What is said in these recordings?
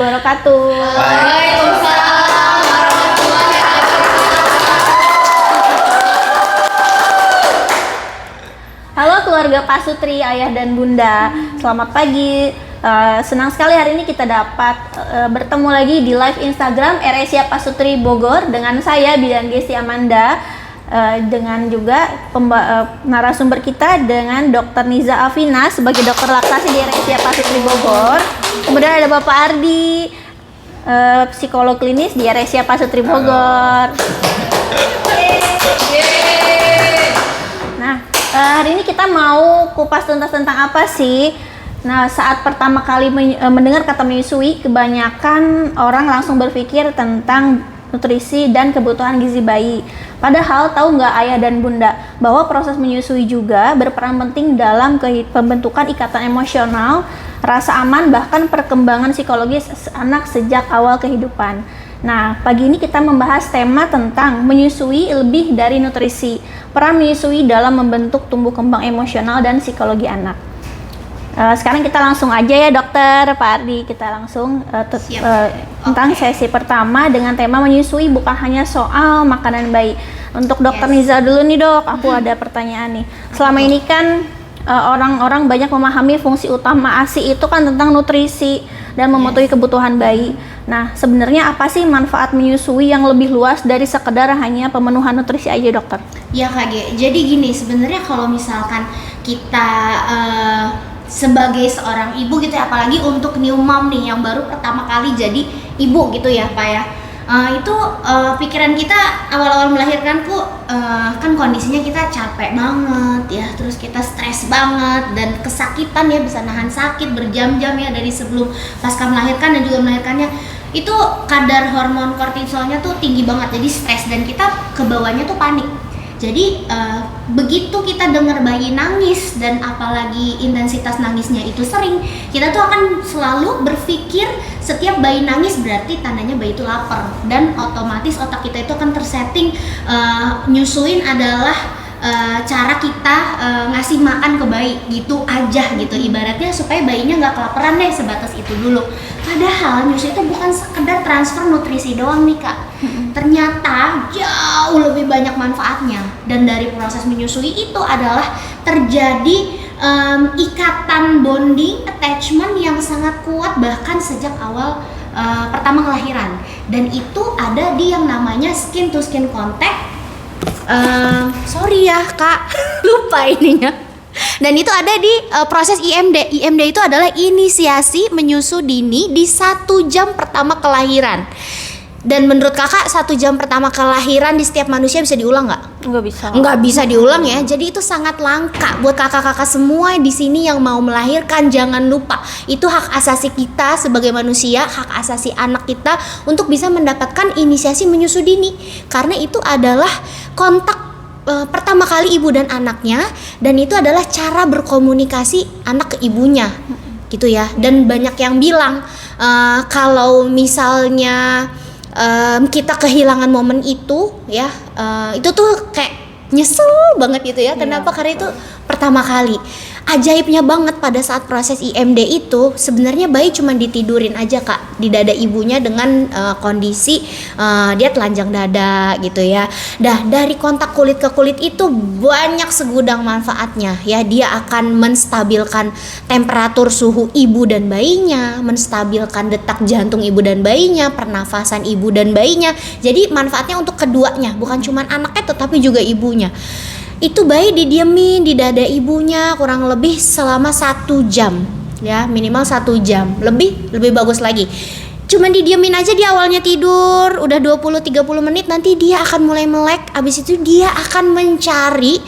Wabarakatuh. Waalaikumsalam warahmatullahi wabarakatuh. Halo keluarga Pak Sutri, ayah dan bunda. Selamat pagi. Senang sekali hari ini kita dapat bertemu lagi di live Instagram RSIA Pak Sutri Bogor dengan saya Bidan Gesti Amanda, dengan juga narasumber kita dengan Dr. Niza Afina sebagai dokter laktasi di RSIA Pak Sutri Bogor. Kemudian ada Bapak Ardi, psikolog klinis di RSIA Pak Sutri Bogor. Nah, hari ini kita mau kupas tuntas tentang apa sih? Nah, saat pertama kali mendengar kata menyusui, kebanyakan orang langsung berpikir tentang nutrisi dan kebutuhan gizi bayi. Padahal tahu nggak ayah dan bunda bahwa proses menyusui juga berperan penting dalam pembentukan ikatan emosional, rasa aman, bahkan perkembangan psikologis anak sejak awal kehidupan. Nah, pagi ini kita membahas tema tentang menyusui lebih dari nutrisi, peran menyusui dalam membentuk tumbuh kembang emosional dan psikologi anak. Sekarang kita langsung aja ya dokter, Pak Ardi, kita langsung tentang sesi pertama dengan tema menyusui bukan hanya soal makanan bayi. Untuk dokter Niza dulu nih dok, aku ada pertanyaan nih. Selama ini kan orang-orang banyak memahami fungsi utama ASI itu kan tentang nutrisi dan memenuhi kebutuhan bayi. Nah, sebenarnya apa sih manfaat menyusui yang lebih luas dari sekedar hanya pemenuhan nutrisi aja dokter? Ya Kak G, jadi gini, sebenarnya kalau misalkan kita sebagai seorang ibu gitu ya, apalagi untuk new mom nih yang baru pertama kali jadi ibu gitu ya Pak ya, itu pikiran kita awal-awal melahirkan kan kondisinya kita capek banget ya, terus kita stres banget dan kesakitan ya, bisa nahan sakit berjam-jam ya dari sebelum pasca melahirkan dan juga melahirkannya. Itu kadar hormon kortisolnya tuh tinggi banget, jadi stres dan kita kebawahnya tuh panik. Jadi begitu kita dengar bayi nangis dan apalagi intensitas nangisnya itu sering, kita tuh akan selalu berpikir setiap bayi nangis berarti tandanya bayi itu lapar, dan otomatis otak kita itu akan tersetting nyusuin adalah cara kita ngasih makan ke bayi gitu aja gitu, ibaratnya supaya bayinya nggak kelaparan deh, sebatas itu dulu. Padahal nyusui itu bukan sekedar transfer nutrisi doang nih Kak, ternyata jauh lebih banyak manfaatnya. Dan dari proses menyusui itu adalah terjadi ikatan bonding, attachment yang sangat kuat bahkan sejak awal pertama kelahiran, dan itu ada di yang namanya skin to skin contact. Sorry ya Kak, lupa ininya. Dan itu ada di proses IMD. IMD itu adalah inisiasi menyusu dini di 1 jam pertama kelahiran. Dan menurut kakak 1 jam pertama kelahiran di setiap manusia bisa diulang nggak? Nggak bisa. Nggak bisa diulang ya. Jadi itu sangat langka buat kakak-kakak semua di sini yang mau melahirkan. Jangan lupa, itu hak asasi kita sebagai manusia, hak asasi anak kita untuk bisa mendapatkan inisiasi menyusu dini. Karena itu adalah kontak pertama kali ibu dan anaknya, dan itu adalah cara berkomunikasi anak ke ibunya gitu ya. Dan banyak yang bilang kalau misalnya kita kehilangan momen itu ya, itu tuh kayak nyesel banget gitu ya. Kenapa? Karena itu pertama kali. Ajaibnya banget pada saat proses IMD itu sebenarnya bayi cuma ditidurin aja Kak di dada ibunya dengan kondisi dia telanjang dada gitu ya. Dari kontak kulit ke kulit itu banyak segudang manfaatnya ya. Dia akan menstabilkan temperatur suhu ibu dan bayinya, menstabilkan detak jantung ibu dan bayinya, pernafasan ibu dan bayinya. Jadi manfaatnya untuk keduanya, bukan cuma anaknya tetapi juga ibunya. Itu bayi didiemin di dada ibunya kurang lebih selama 1 jam ya, minimal 1 jam, lebih bagus lagi. Cuman didiemin aja di awalnya tidur, udah 20-30 menit nanti dia akan mulai melek. Abis itu dia akan mencari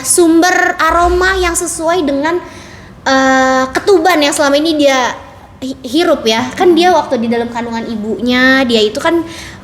sumber aroma yang sesuai dengan ketuban yang selama ini dia hirup ya. Kan dia waktu di dalam kandungan ibunya, dia itu kan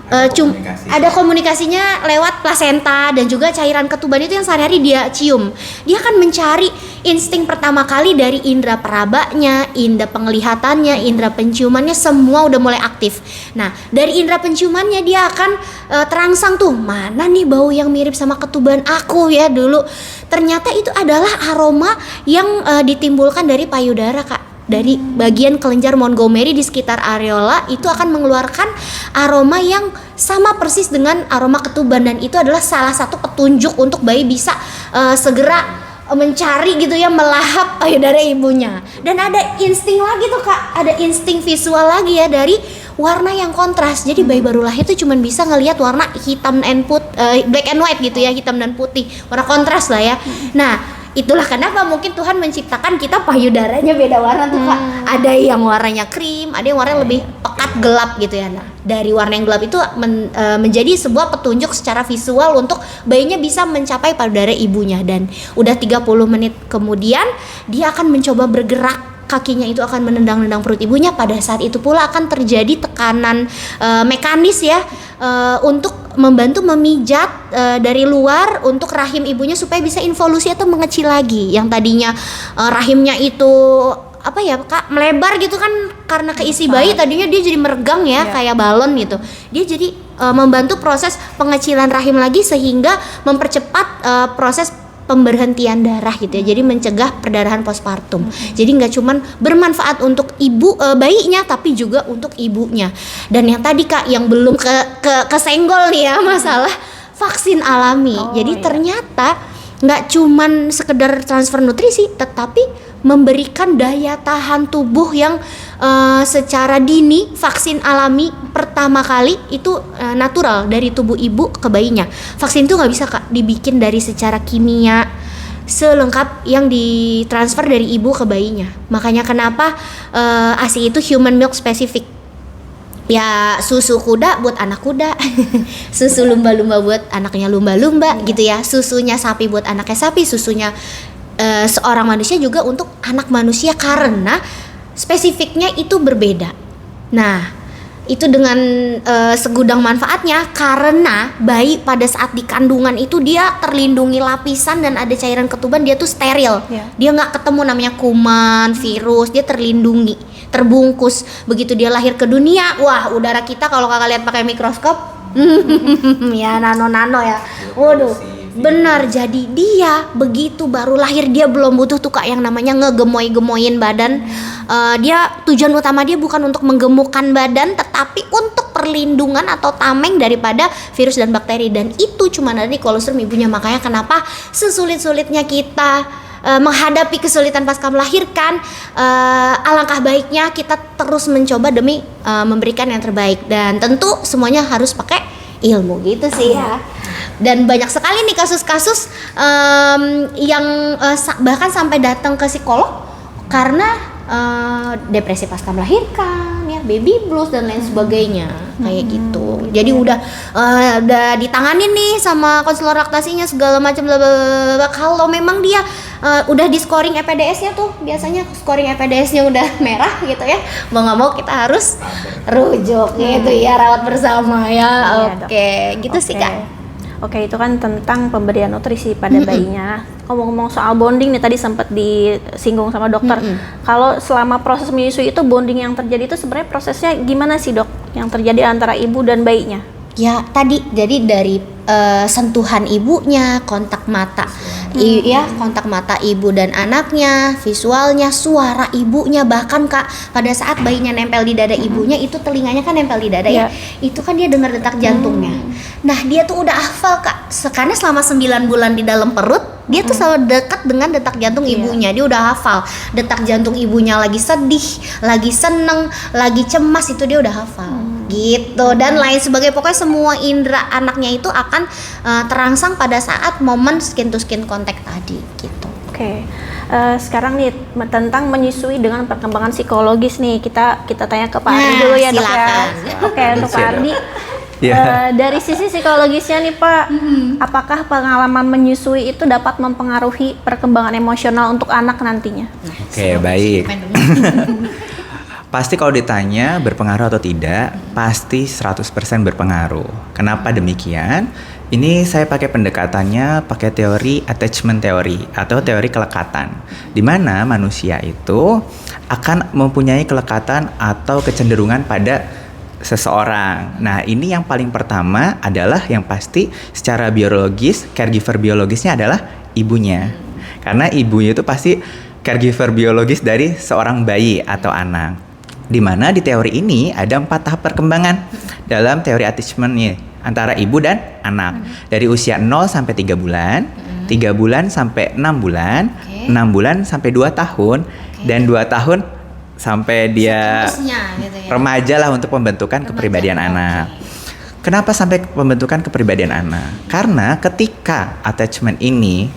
ada komunikasinya lewat plasenta dan juga cairan ketuban itu yang sehari-hari dia cium. Dia akan mencari insting pertama kali dari indera perabanya, indera penglihatannya, indera penciumannya, semua udah mulai aktif. Nah, dari indera penciumannya dia akan terangsang tuh, mana nih bau yang mirip sama ketuban aku ya dulu. Ternyata itu adalah aroma yang ditimbulkan dari payudara, Kak. dari bagian kelenjar Montgomery di sekitar areola itu akan mengeluarkan aroma yang sama persis dengan aroma ketuban, dan itu adalah salah satu petunjuk untuk bayi bisa segera mencari gitu ya, melahap payudara ibunya. Dan ada insting lagi tuh Kak, ada insting visual lagi ya dari warna yang kontras. Jadi bayi baru lahir itu cuma bisa ngelihat warna hitam and black and white gitu ya, hitam dan putih, warna kontras lah ya. Nah, itulah kenapa mungkin Tuhan menciptakan kita payudaranya beda warna tuh Kak. Ada yang warnanya krim, ada yang warnanya lebih pekat gelap gitu ya. Nah, dari warna yang gelap itu menjadi sebuah petunjuk secara visual untuk bayinya bisa mencapai payudara ibunya. Dan udah 30 menit kemudian dia akan mencoba bergerak, kakinya itu akan menendang-nendang perut ibunya. Pada saat itu pula akan terjadi tekanan mekanis ya, untuk membantu memijat dari luar untuk rahim ibunya supaya bisa involusi atau mengecil lagi. Yang tadinya rahimnya itu apa ya Kak, melebar gitu kan karena keisi bayi, tadinya dia jadi meregang ya, kayak balon gitu. Dia jadi membantu proses pengecilan rahim lagi sehingga mempercepat proses pemberhentian darah gitu ya. Jadi mencegah perdarahan postpartum. Jadi nggak cuman bermanfaat untuk bayinya tapi juga untuk ibunya. Dan yang tadi Kak yang belum kesenggol nih ya, masalah vaksin alami. Jadi ternyata nggak cuman sekedar transfer nutrisi, tetapi memberikan daya tahan tubuh yang secara dini. Vaksin alami pertama kali itu natural dari tubuh ibu ke bayinya. Vaksin itu nggak bisa Kak dibikin dari secara kimia selengkap yang ditransfer dari ibu ke bayinya. Makanya kenapa ASI itu human milk specific. Ya susu kuda buat anak kuda, susu lumba-lumba buat anaknya lumba-lumba gitu ya. Susunya sapi buat anaknya sapi, susunya seorang manusia juga untuk anak manusia karena spesifiknya itu berbeda. Nah, itu dengan segudang manfaatnya karena bayi pada saat di kandungan itu dia terlindungi lapisan dan ada cairan ketuban, dia tuh steril. Dia nggak ketemu namanya kuman, virus, dia terlindungi, terbungkus. Begitu dia lahir ke dunia, wah udara kita kalau kakak lihat pakai mikroskop, ya nano-nano ya. Waduh. Benar, jadi dia begitu baru lahir dia belum butuh tuh Kak yang namanya ngegemoy-gemoyin badan. Dia tujuan utama dia bukan untuk menggemukkan badan, tetapi untuk perlindungan atau tameng daripada virus dan bakteri. Dan itu cuma ada di kolostrum ibunya. Makanya kenapa sesulit-sulitnya kita menghadapi kesulitan pasca melahirkan, alangkah baiknya kita terus mencoba demi memberikan yang terbaik. Dan tentu semuanya harus pakai ilmu gitu sih ya. Dan banyak sekali nih kasus-kasus yang bahkan sampai datang ke psikolog karena depresi pasca melahirkan ya, baby blues dan lain sebagainya kayak gitu. Jadi udah ditanganin nih sama konselor laktasinya segala macam. Kalau memang dia udah di scoring EPDS-nya tuh, biasanya scoring EPDS-nya udah merah gitu ya, mau nggak mau kita harus rujuk gitu ya, rawat bersama ya. Oke, gitu sih Kak. Oke, itu kan tentang pemberian nutrisi pada bayinya. Ngomong-ngomong soal bonding nih, tadi sempat disinggung sama dokter. Kalau selama proses menyusui itu bonding yang terjadi itu sebenarnya prosesnya gimana sih Dok? Yang terjadi antara ibu dan bayinya? Ya tadi, jadi dari sentuhan ibunya, kontak mata, kontak mata ibu dan anaknya, visualnya, suara ibunya, bahkan Kak pada saat bayinya nempel di dada ibunya itu telinganya kan nempel di dada ya, itu kan dia dengar detak jantungnya. Nah dia tuh udah hafal Kak, karena selama 9 bulan di dalam perut dia tuh selalu dekat dengan detak jantung ibunya. Dia udah hafal detak jantung ibunya lagi sedih, lagi seneng, lagi cemas, itu dia udah hafal gitu. Dan lain sebagainya, pokoknya semua indera anaknya itu akan terangsang pada saat momen skin to skin contact tadi gitu. Oke. Sekarang nih tentang menyusui dengan perkembangan psikologis nih, kita tanya ke Pak Ardi dulu ya Dok ya. Oke, untuk Pak Ardi. Dari sisi psikologisnya nih Pak, apakah pengalaman menyusui itu dapat mempengaruhi perkembangan emosional untuk anak nantinya? Oke, baik. Pasti kalau ditanya berpengaruh atau tidak, pasti 100% berpengaruh. Kenapa demikian? Ini saya pakai pendekatannya pakai teori attachment theory atau teori kelekatan, di mana manusia itu akan mempunyai kelekatan atau kecenderungan pada seseorang. Nah, ini yang paling pertama adalah yang pasti secara biologis, caregiver biologisnya adalah ibunya. Karena ibunya itu pasti caregiver biologis dari seorang bayi atau anak. Di mana di teori ini ada 4 tahap perkembangan dalam teori attachment nih antara ibu dan anak. Dari usia 0 sampai 3 bulan, 3 bulan sampai 6 bulan, 6 bulan sampai 2 tahun, dan 2 tahun sampai dia Siklusnya gitu ya. remaja lah untuk pembentukan kepribadian anak. Kenapa sampai pembentukan kepribadian anak? Karena ketika attachment ini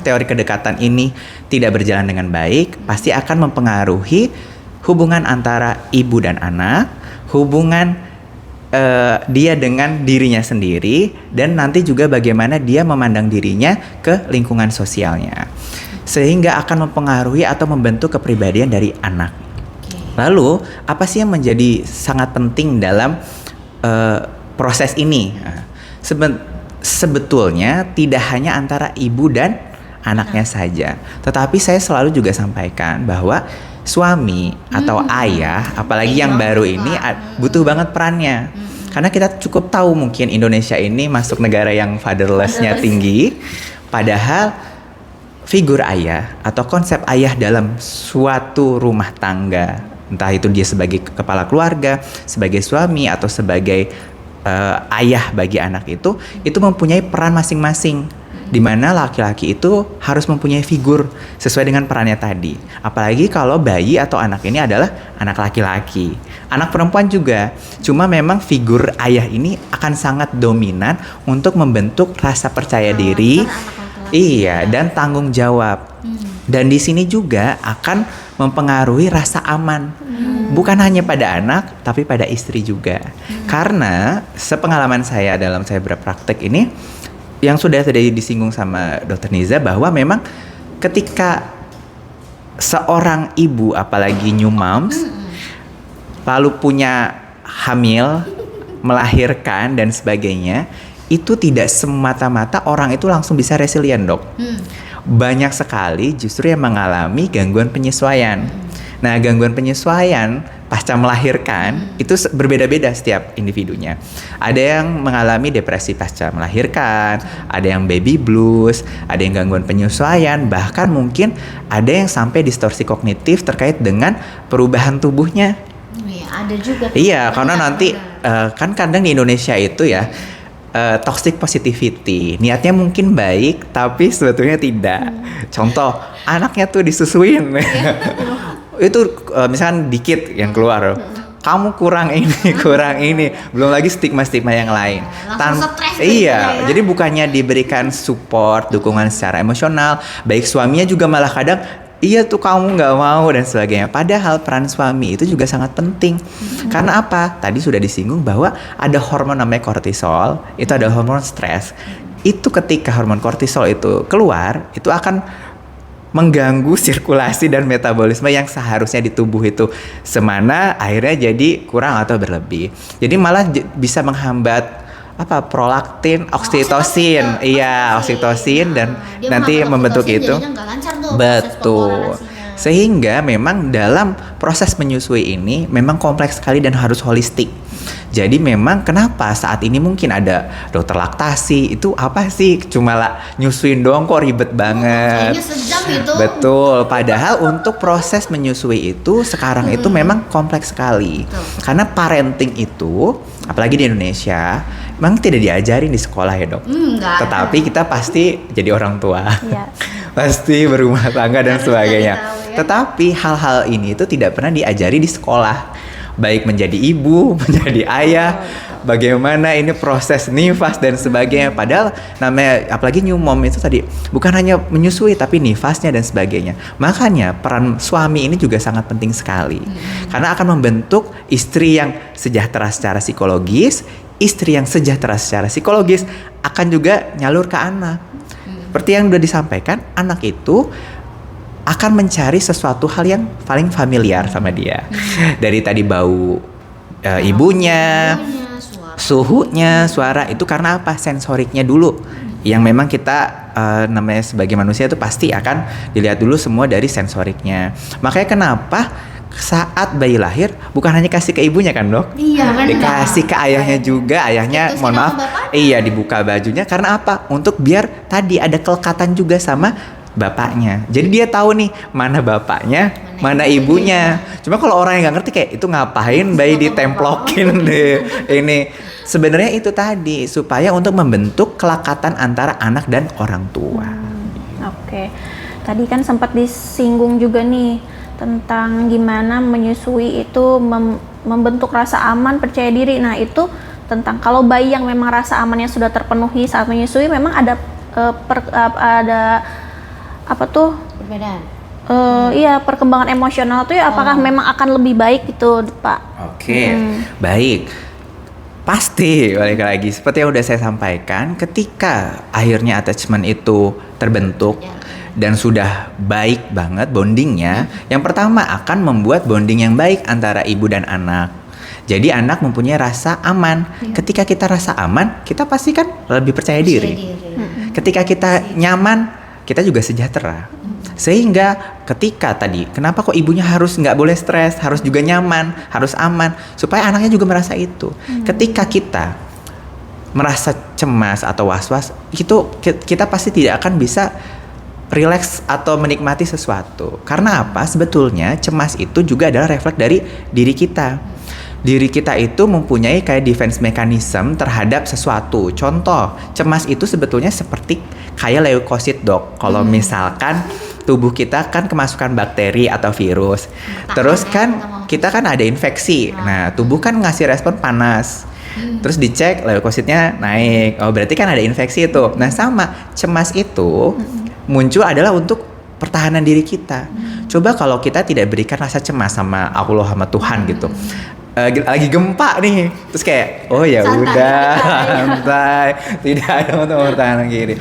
teori kedekatan ini tidak berjalan dengan baik, pasti akan mempengaruhi hubungan antara ibu dan anak, hubungan dia dengan dirinya sendiri, dan nanti juga bagaimana dia memandang dirinya ke lingkungan sosialnya, sehingga akan mempengaruhi atau membentuk kepribadian dari anak. Lalu apa sih yang menjadi sangat penting dalam proses ini? Sebetulnya tidak hanya antara ibu dan anaknya saja, tetapi saya selalu juga sampaikan bahwa suami atau ayah, apalagi yang baru ini butuh banget perannya. Karena kita cukup tahu mungkin Indonesia ini masuk negara yang fatherless-nya tinggi, padahal figur ayah atau konsep ayah dalam suatu rumah tangga, entah itu dia sebagai kepala keluarga, sebagai suami atau sebagai ayah bagi anak itu mempunyai peran masing-masing. Di mana laki-laki itu harus mempunyai figur sesuai dengan perannya tadi. Apalagi kalau bayi atau anak ini adalah anak laki-laki. Anak perempuan juga. Cuma memang figur ayah ini akan sangat dominan untuk membentuk rasa percaya diri. Iya, dan tanggung jawab. Dan di sini juga akan mempengaruhi rasa aman. Bukan hanya pada anak, tapi pada istri juga. Karena sepengalaman saya dalam saya berpraktek ini, yang sudah tadi disinggung sama Dr. Niza, bahwa memang ketika seorang ibu, apalagi new moms, lalu punya hamil, melahirkan dan sebagainya, itu tidak semata-mata orang itu langsung bisa resilient, dok. Banyak sekali justru yang mengalami gangguan penyesuaian. Nah, gangguan penyesuaian pasca melahirkan itu berbeda-beda setiap individunya. Ada yang mengalami depresi pasca melahirkan, ada yang baby blues, ada yang gangguan penyesuaian, bahkan mungkin ada yang sampai distorsi kognitif terkait dengan perubahan tubuhnya. Iya, ada juga. Iya, karena nanti kan kadang di Indonesia itu ya toxic positivity, niatnya mungkin baik tapi sebetulnya tidak. Contoh, anaknya tuh disusuin. Itu misalkan dikit yang keluar, kamu kurang ini, belum lagi stigma-stigma yang lain. Stres Iya, jadi bukannya diberikan support, dukungan secara emosional, baik suaminya juga malah kadang, iya tuh kamu nggak mau dan sebagainya. Padahal peran suami itu juga sangat penting. Karena apa? Tadi sudah disinggung bahwa ada hormon namanya kortisol, itu ada hormon stres. Itu ketika hormon kortisol itu keluar, itu akan mengganggu sirkulasi dan metabolisme yang seharusnya di tubuh itu semana, akhirnya jadi kurang atau berlebih. Jadi malah bisa menghambat prolaktin, oksitosin. Iya, oksitosin dan nanti membentuk itu. Betul. Sehingga memang dalam proses menyusui ini memang kompleks sekali dan harus holistik. Jadi memang kenapa saat ini mungkin ada dokter laktasi, itu apa sih? Cuma nyusuin doang kok ribet banget. Kayaknya sejam itu. Betul, padahal untuk proses menyusui itu sekarang itu memang kompleks sekali. Karena parenting itu, apalagi di Indonesia, memang tidak diajarin di sekolah ya, dok. Tetapi kita pasti jadi orang tua. Iya. Pasti berumah tangga dan sebagainya. Tetapi hal-hal ini itu tidak pernah diajari di sekolah. Baik menjadi ibu, menjadi ayah, bagaimana ini proses nifas dan sebagainya. Padahal namanya, apalagi new mom itu tadi, bukan hanya menyusui tapi nifasnya dan sebagainya. Makanya peran suami ini juga sangat penting sekali. Karena akan membentuk istri yang sejahtera secara psikologis, istri yang sejahtera secara psikologis akan juga nyalur ke anak. Seperti yang sudah disampaikan, anak itu akan mencari sesuatu hal yang paling familiar sama dia. Dari tadi bau ibunya, suhunya, suara, itu karena apa? Sensoriknya dulu. Yang memang kita namanya sebagai manusia itu pasti akan dilihat dulu semua dari sensoriknya. Makanya kenapa saat bayi lahir bukan hanya kasih ke ibunya kan, dok? Iya, benar. Dikasih ke ayahnya juga. Ayahnya mohon maaf, dibuka bajunya karena apa? Untuk biar tadi ada kelekatan juga sama bapaknya. Jadi dia tahu nih mana bapaknya, mana ibunya. Cuma kalau orang yang nggak ngerti kayak itu ngapain bayi ditemplokin deh ini. Sebenarnya itu tadi supaya untuk membentuk kelekatan antara anak dan orang tua. Oke. Tadi kan sempat disinggung juga nih tentang gimana menyusui itu membentuk rasa aman, percaya diri. Nah, itu tentang kalau bayi yang memang rasa amannya sudah terpenuhi saat menyusui, memang ada ada apa tuh Perbedaan. iya perkembangan emosional tuh ya apakah memang akan lebih baik gitu Pak? Oke, baik. Pasti balik lagi seperti yang udah saya sampaikan, ketika akhirnya attachment itu terbentuk dan sudah baik banget bondingnya, yang pertama akan membuat bonding yang baik antara ibu dan anak. Jadi anak mempunyai rasa aman. Ketika kita rasa aman, kita pasti kan lebih percaya diri. Ketika kita nyaman, kita juga sejahtera. Sehingga ketika tadi, kenapa kok ibunya harus nggak boleh stres, harus juga nyaman, harus aman, supaya anaknya juga merasa itu. Ketika kita merasa cemas atau was-was, itu kita pasti tidak akan bisa relax atau menikmati sesuatu. Karena apa? Sebetulnya cemas itu juga adalah refleks dari diri kita. Diri kita itu mempunyai kayak defense mechanism terhadap sesuatu. Contoh, cemas itu sebetulnya seperti kayak leukosit, Dok. Kalau misalkan tubuh kita kan kemasukan bakteri atau virus. Terus kan kita kan ada infeksi. Nah, tubuh kan ngasih respon panas. Terus dicek leukositnya naik. Oh, berarti kan ada infeksi itu. Nah, sama cemas itu muncul adalah untuk pertahanan diri kita. Coba kalau kita tidak berikan rasa cemas sama Allah, sama Tuhan gitu. Lagi gempa nih, terus kayak oh ya udah santai, tidak ada untuk pertahanan diri.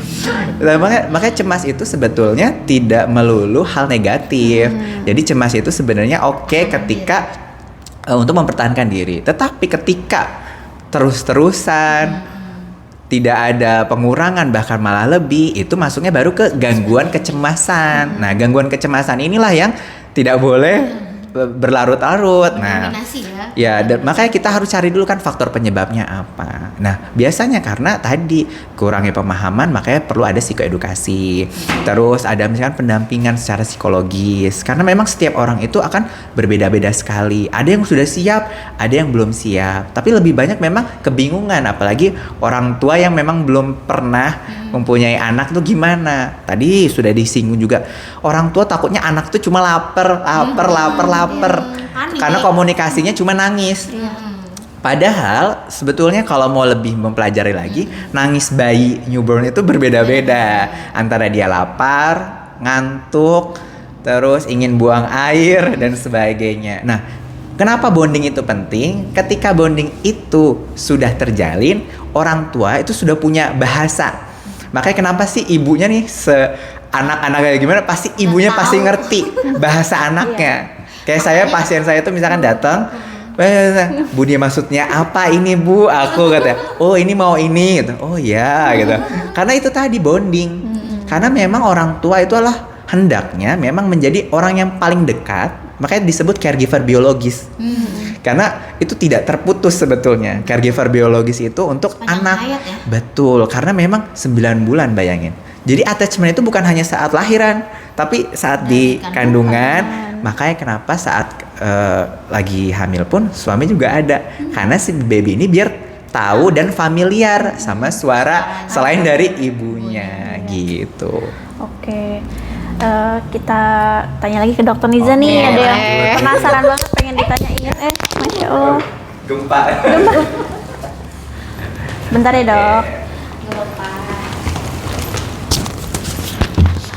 Makanya cemas itu sebetulnya tidak melulu hal negatif. Jadi cemas itu sebenarnya oke ketika untuk mempertahankan diri. Tetapi ketika terus-terusan tidak ada pengurangan bahkan malah lebih, itu masuknya baru ke gangguan kecemasan. Nah, gangguan kecemasan inilah yang tidak boleh berlarut-larut. Nah, ya makanya kita harus cari dulu kan faktor penyebabnya apa. Nah, biasanya karena tadi kurangnya pemahaman, makanya perlu ada psikoedukasi. Terus ada misalkan pendampingan secara psikologis. Karena memang setiap orang itu akan berbeda-beda sekali. Ada yang sudah siap, ada yang belum siap. Tapi lebih banyak memang kebingungan, apalagi orang tua yang memang belum pernah mempunyai anak tuh gimana. Tadi sudah disinggung juga, orang tua takutnya anak tuh cuma lapar. Karena komunikasinya cuma nangis. Padahal sebetulnya kalau mau lebih mempelajari lagi, nangis bayi newborn itu berbeda-beda. Antara dia lapar, ngantuk, terus ingin buang air dan sebagainya. Nah, kenapa bonding itu penting? Ketika bonding itu sudah terjalin, orang tua itu sudah punya bahasa. Makanya kenapa sih ibunya nih anak-anak kayak gimana, pasti ibunya pasti ngerti bahasa anaknya. Kayak saya, pasien saya tuh misalkan datang, Bu, dia maksudnya apa ini Bu? Aku kata, oh ini mau ini gitu. Oh ya gitu. Karena itu tadi bonding. Karena memang orang tua itu adalah hendaknya memang menjadi orang yang paling dekat. Makanya disebut caregiver biologis. Karena itu tidak terputus sebetulnya. Caregiver biologis itu untuk anak. Ya? Betul, karena memang 9 bulan bayangin. Jadi attachment itu bukan hanya saat lahiran, tapi saat di kandungan. Makanya kenapa saat lagi hamil pun suami juga ada. Karena si baby ini biar tahu dan familiar sama suara selain dari ibunya gitu. Oke. Kita tanya lagi ke Dokter Niza nih, ada yang penasaran banget pengen ditanyain. Masya Allah. Gempa. Bentar ya Dok.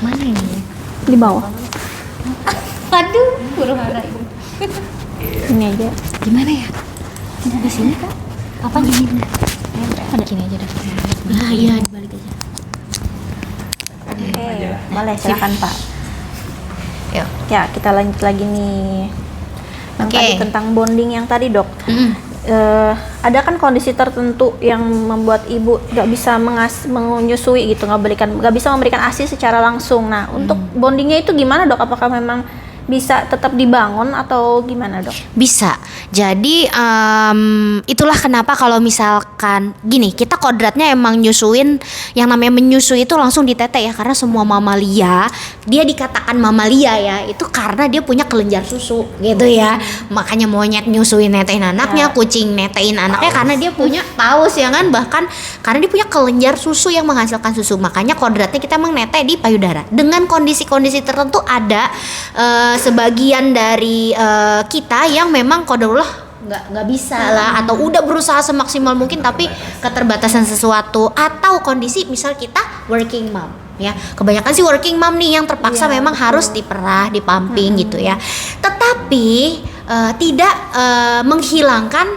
Mana ini? Di bawah. Aduh, huru hara. Ini aja. Gimana ya? Di sini Kak? Apa gini? Ada sini aja deh. Ah iya, dibalik aja. Oke, boleh silakan Pak. Yuk. Ya, kita lanjut lagi nih. Yang Oke. tadi tentang bonding yang tadi Dok. Ada kan kondisi tertentu yang membuat ibu nggak bisa menyusui gitu, nggak bisa memberikan ASI secara langsung. Nah, untuk bondingnya itu gimana Dok? Apakah memang bisa tetap dibangun atau gimana dok? Bisa. Jadi itulah kenapa kalau misalkan gini, kita kodratnya emang nyusuin, yang namanya menyusui itu langsung di tete ya, karena semua mamalia, dia dikatakan mamalia ya, itu karena dia punya kelenjar susu gitu ya. Makanya monyet nyusuin netein anaknya, kucing netein anaknya karena dia punya paus ya kan, bahkan karena dia punya kelenjar susu yang menghasilkan susu. Makanya kodratnya kita emang nete di payudara. Dengan kondisi-kondisi tertentu ada sebagian dari kita yang memang qadarullah nggak bisa lah, atau udah berusaha semaksimal mungkin tapi keterbatasan sesuatu, atau kondisi misal kita working mom ya, kebanyakan sih working mom nih yang terpaksa memang harus diperah, dipumping gitu ya, tetapi tidak menghilangkan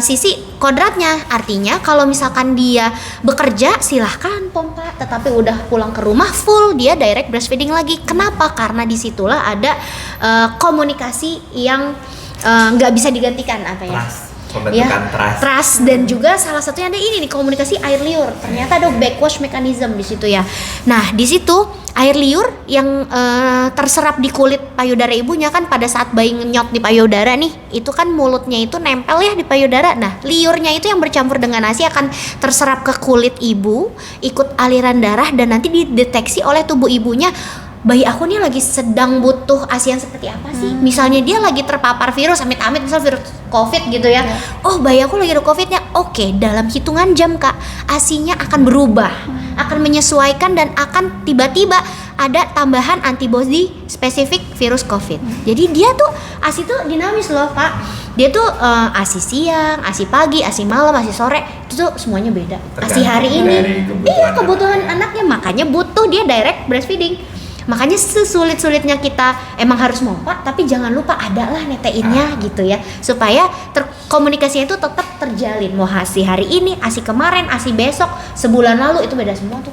sisi kodratnya. Artinya kalau misalkan dia bekerja silahkan pompa, tetapi udah pulang ke rumah full dia direct breastfeeding lagi. Kenapa? Karena disitulah ada komunikasi yang nggak bisa digantikan, apa ya? Pembentukan Trust, dan juga salah satunya ada ini nih, komunikasi air liur. Ternyata ada backwash mechanism di situ ya. Nah, di situ air liur yang terserap di kulit payudara ibunya kan, pada saat bayi ngenyot di payudara nih, itu kan mulutnya itu nempel ya di payudara. Nah, liurnya itu yang bercampur dengan ASI akan terserap ke kulit ibu, ikut aliran darah, dan nanti dideteksi oleh tubuh ibunya, bayi aku nih lagi sedang butuh ASI yang seperti apa sih? Misalnya dia lagi terpapar virus, amit-amit misal virus COVID gitu ya. Oh, bayi aku lagi ada COVID-nya. Oke, dalam hitungan jam Kak, ASI-nya akan berubah, akan menyesuaikan, dan akan tiba-tiba ada tambahan antibody spesifik virus COVID. Jadi dia tuh ASI tuh dinamis loh Kak. Dia tuh ASI siang, ASI pagi, ASI malam, ASI sore, itu tuh semuanya beda. ASI hari ini, iya kebutuhan anaknya, makanya butuh dia direct breastfeeding. Makanya sesulit-sulitnya kita emang harus mompa, tapi jangan lupa adalah neteinnya gitu ya, supaya komunikasinya itu tetap terjalin. Mau ASI hari ini, ASI kemarin, ASI besok, sebulan lalu, itu beda semua tuh.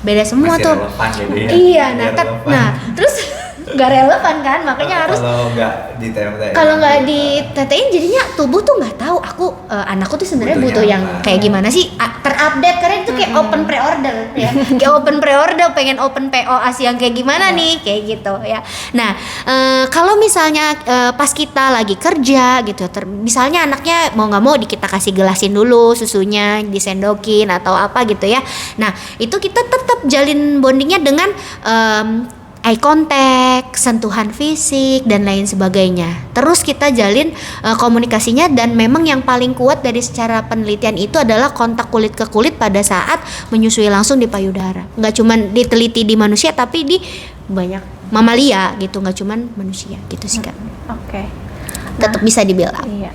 Beda semua masih tuh. Relevan gitu ya. Iya, nah terus nggak relevan kan, makanya harus kalau nggak ditetein. Kalau nggak ditetein jadinya tubuh tuh nggak tahu anakku tuh sebenarnya butuh yang kayak gimana sih, terupdate, karena itu kayak open pre-order ya. Kayak open pre-order, pengen open PO ASI yang kayak gimana nih, kayak gitu ya. Nah, kalau misalnya pas kita lagi kerja gitu, misalnya anaknya mau nggak mau kita kasih gelasin dulu susunya, disendokin atau apa gitu ya. Nah, itu kita tetap jalin bondingnya dengan eye contact, sentuhan fisik, dan lain sebagainya. Terus kita jalin komunikasinya, dan memang yang paling kuat dari secara penelitian itu adalah kontak kulit ke kulit pada saat menyusui langsung di payudara. Nggak cuma diteliti di manusia, tapi di banyak mamalia gitu, nggak cuma manusia gitu sih Kak. Oke. Tetap bisa dibilang. Iya.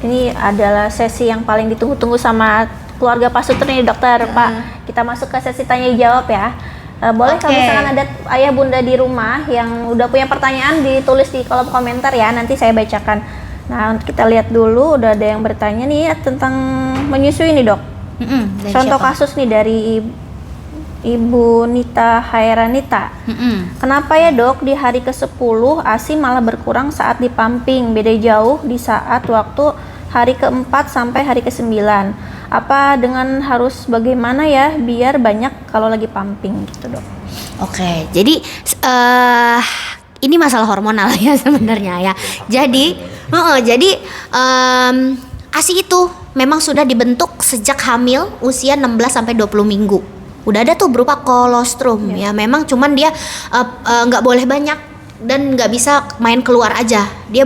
Ini adalah sesi yang paling ditunggu-tunggu sama keluarga Pak Sutri nih dokter. Pak, kita masuk ke sesi tanya jawab ya. Boleh kalau misalkan ada ayah bunda di rumah yang udah punya pertanyaan, ditulis di kolom komentar ya, nanti saya bacakan. Nah, kita lihat dulu, udah ada yang bertanya nih tentang menyusui nih dok. Contoh kasus nih dari Ibu Nita Hairanita. Kenapa ya dok di hari ke-10 ASI malah berkurang saat dipumping, beda jauh di saat waktu hari ke-4 sampai hari ke-9. Apa dengan harus bagaimana ya biar banyak kalau lagi pumping gitu dok? Oke, jadi ini masalah hormonal ya sebenarnya ya. Jadi ASI itu memang sudah dibentuk sejak hamil usia 16 sampai 20 minggu. Udah ada tuh berupa kolostrum ya. Memang cuman dia nggak boleh banyak dan nggak bisa main keluar aja. Dia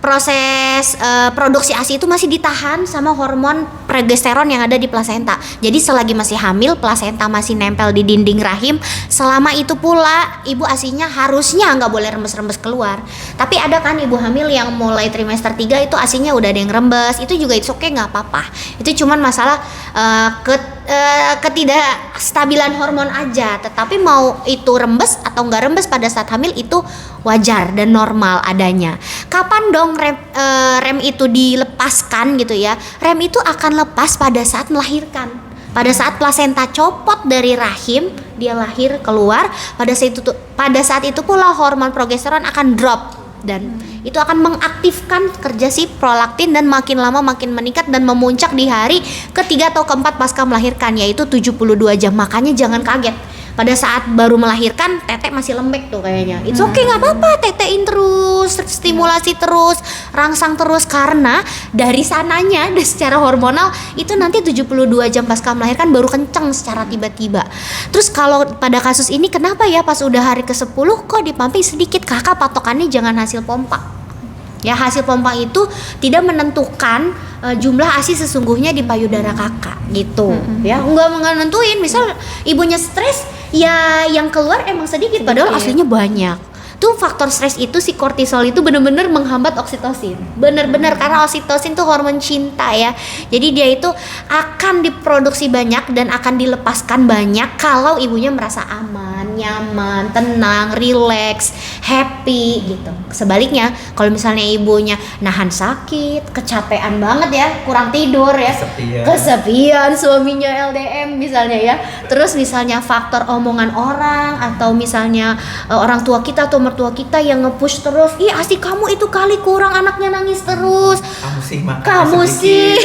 proses produksi ASI itu masih ditahan sama hormon progesteron yang ada di plasenta. Jadi selagi masih hamil, plasenta masih nempel di dinding rahim. Selama itu pula ibu ASInya harusnya nggak boleh rembes-rembes keluar. Tapi ada kan ibu hamil yang mulai trimester 3 itu ASInya udah ada yang rembes. Itu juga it's okay, nggak apa-apa. Itu cuman masalah ketidakstabilan hormon aja. Tetapi mau itu rembes atau nggak rembes pada saat hamil itu wajar dan normal adanya. Kapan dong rem itu dilepaskan gitu ya? Rem itu akan lepas pada saat melahirkan. Pada saat plasenta copot dari rahim, dia lahir keluar, pada saat itu pula hormon progesteron akan drop, dan itu akan mengaktifkan kerja si prolaktin, dan makin lama makin meningkat dan memuncak di hari ketiga atau keempat pasca melahirkan, yaitu 72 jam. Makanya jangan kaget pada saat baru melahirkan tete masih lembek tuh kayaknya. It's okay, nggak apa-apa, tetein terus, stimulasi terus, rangsang terus, karena dari sananya secara hormonal itu nanti 72 jam pasca melahirkan baru kenceng secara tiba-tiba. Terus kalau pada kasus ini kenapa ya pas udah hari ke-10 kok dipamping sedikit? Kakak patokannya jangan hasil pompa. Ya, hasil pompa itu tidak menentukan jumlah ASI sesungguhnya di payudara kakak gitu. Ya, nggak nentuin. Misal ibunya stres, ya yang keluar emang sedikit padahal aslinya banyak. Tuh faktor stres itu, si kortisol itu bener-bener menghambat oksitosin. Bener-bener karena oksitosin tuh hormon cinta ya. Jadi dia itu akan diproduksi banyak dan akan dilepaskan banyak kalau ibunya merasa aman, nyaman, tenang, relax, happy gitu. Sebaliknya kalau misalnya ibunya nahan sakit, kecapean banget ya, kurang tidur ya, kesepian, suaminya LDM misalnya ya. Terus misalnya faktor omongan orang atau misalnya orang tua kita atau mertua kita yang nge-push terus, ih ASI kamu itu kali kurang, anaknya nangis terus, kamu sih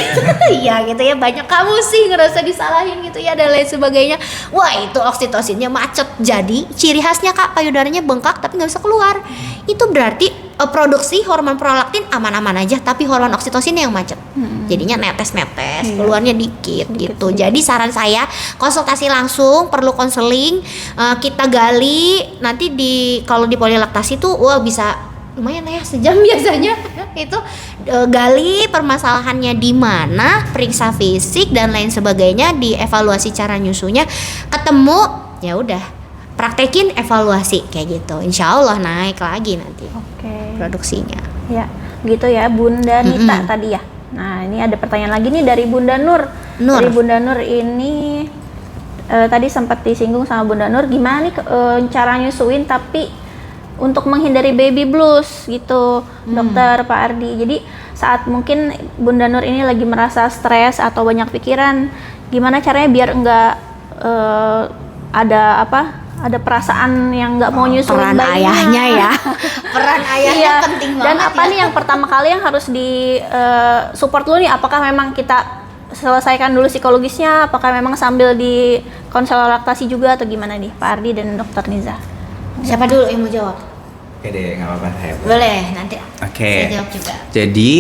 iya gitu ya, banyak kamu sih ngerasa disalahin gitu ya dan lain sebagainya. Wah, itu oksitosinnya macet. Jadi ciri khasnya Kak, payudaranya bengkak tapi nggak bisa keluar. Itu berarti produksi hormon prolaktin aman-aman aja, tapi hormon oksitosinnya yang macet. Jadinya netes-netes, keluarnya dikit gitu. Jadi saran saya konsultasi langsung, perlu konseling, kita gali nanti kalau di polilaktasi tuh wah bisa lumayan ya, sejam biasanya itu gali permasalahannya di mana, periksa fisik dan lain sebagainya, dievaluasi cara nyusunya, ketemu ya udah praktekin, evaluasi kayak gitu. Insya Allah naik lagi nanti produksinya. Ya, gitu ya Bunda Nita tadi ya. Nah, ini ada pertanyaan lagi nih dari Bunda Nur. Dari Bunda Nur ini tadi sempat disinggung sama Bunda Nur, gimana nih cara nyusuin tapi untuk menghindari baby blues gitu, Dokter Pak Ardi. Jadi saat mungkin Bunda Nur ini lagi merasa stres atau banyak pikiran, gimana caranya biar enggak ada perasaan yang nggak mau nyusuin peran bayinya. ayahnya ya. Peran ayahnya penting banget. Dan apa nih yang pertama kali yang harus di support dulu nih? Apakah memang kita selesaikan dulu psikologisnya? Apakah memang sambil di konselor laktasi juga atau gimana nih Pak Ardi dan Dokter Niza? Siapa dulu yang mau jawab? Oke deh, nggak apa-apa saya. Boleh, nanti Oke. saya jawab juga. Jadi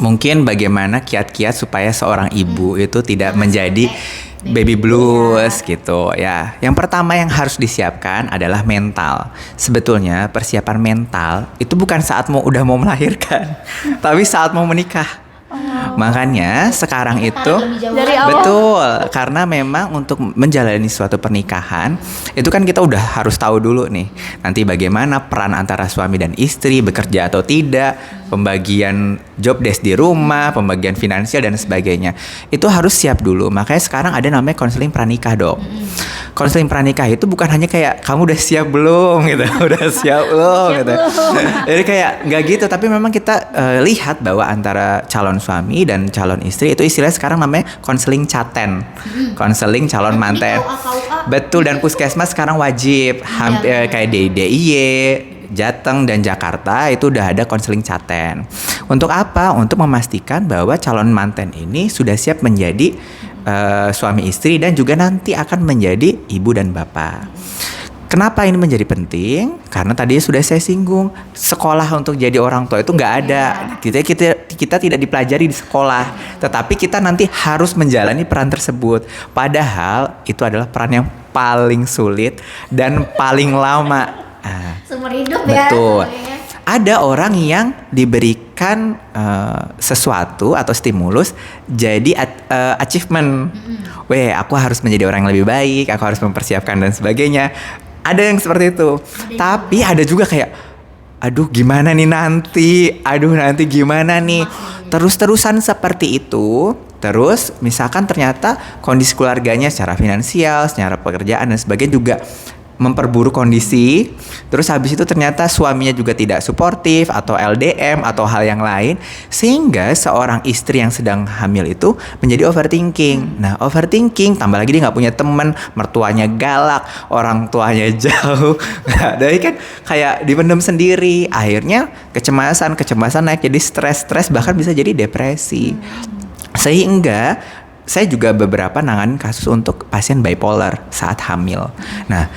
mungkin bagaimana kiat-kiat supaya seorang ibu itu tidak menjadi baby blues gitu ya. Yang pertama yang harus disiapkan adalah mental. Sebetulnya persiapan mental itu bukan saat udah mau melahirkan, tapi saat mau menikah. Makanya sekarang itu Dari awal. betul, karena memang untuk menjalani suatu pernikahan itu kan kita udah harus tahu dulu nih nanti bagaimana peran antara suami dan istri, bekerja atau tidak, pembagian job desk di rumah, pembagian finansial dan sebagainya. Itu harus siap dulu. Makanya sekarang ada namanya konseling pranikah, Dok. Konseling pranikah itu bukan hanya kayak kamu udah siap belum gitu, udah siap belum gitu. Jadi kayak nggak gitu, tapi memang kita lihat bahwa antara calon suami dan calon istri itu istilahnya sekarang namanya konseling caten, konseling calon manten. Betul, dan puskesmas sekarang wajib, kayak DIY, Jateng dan Jakarta itu udah ada konseling caten. Untuk apa? Untuk memastikan bahwa calon manten ini sudah siap menjadi suami istri dan juga nanti akan menjadi ibu dan bapak. Kenapa ini menjadi penting? Karena tadi sudah saya singgung, sekolah untuk jadi orang tua itu nggak ada. Kita tidak dipelajari di sekolah, tetapi kita nanti harus menjalani peran tersebut. Padahal itu adalah peran yang paling sulit dan paling lama. Seumur hidup ya. Betul. Ada orang yang diberikan sesuatu atau stimulus jadi achievement. Weh, aku harus menjadi orang yang lebih baik, aku harus mempersiapkan dan sebagainya. Ada yang seperti itu. Tapi ada juga kayak, aduh gimana nih nanti, gimana nih. Terus-terusan seperti itu. Terus misalkan ternyata kondisi keluarganya secara finansial, secara pekerjaan dan sebagainya juga memperburuk kondisi. Terus habis itu ternyata suaminya juga tidak suportif atau LDM atau hal yang lain, sehingga seorang istri yang sedang hamil itu menjadi overthinking. Nah, overthinking tambah lagi dia nggak punya teman, mertuanya galak, orang tuanya jauh. Nah, dari kan kayak dipendam sendiri, akhirnya kecemasan naik jadi stres bahkan bisa jadi depresi. Sehingga saya juga beberapa nanganin kasus untuk pasien bipolar saat hamil. Nah,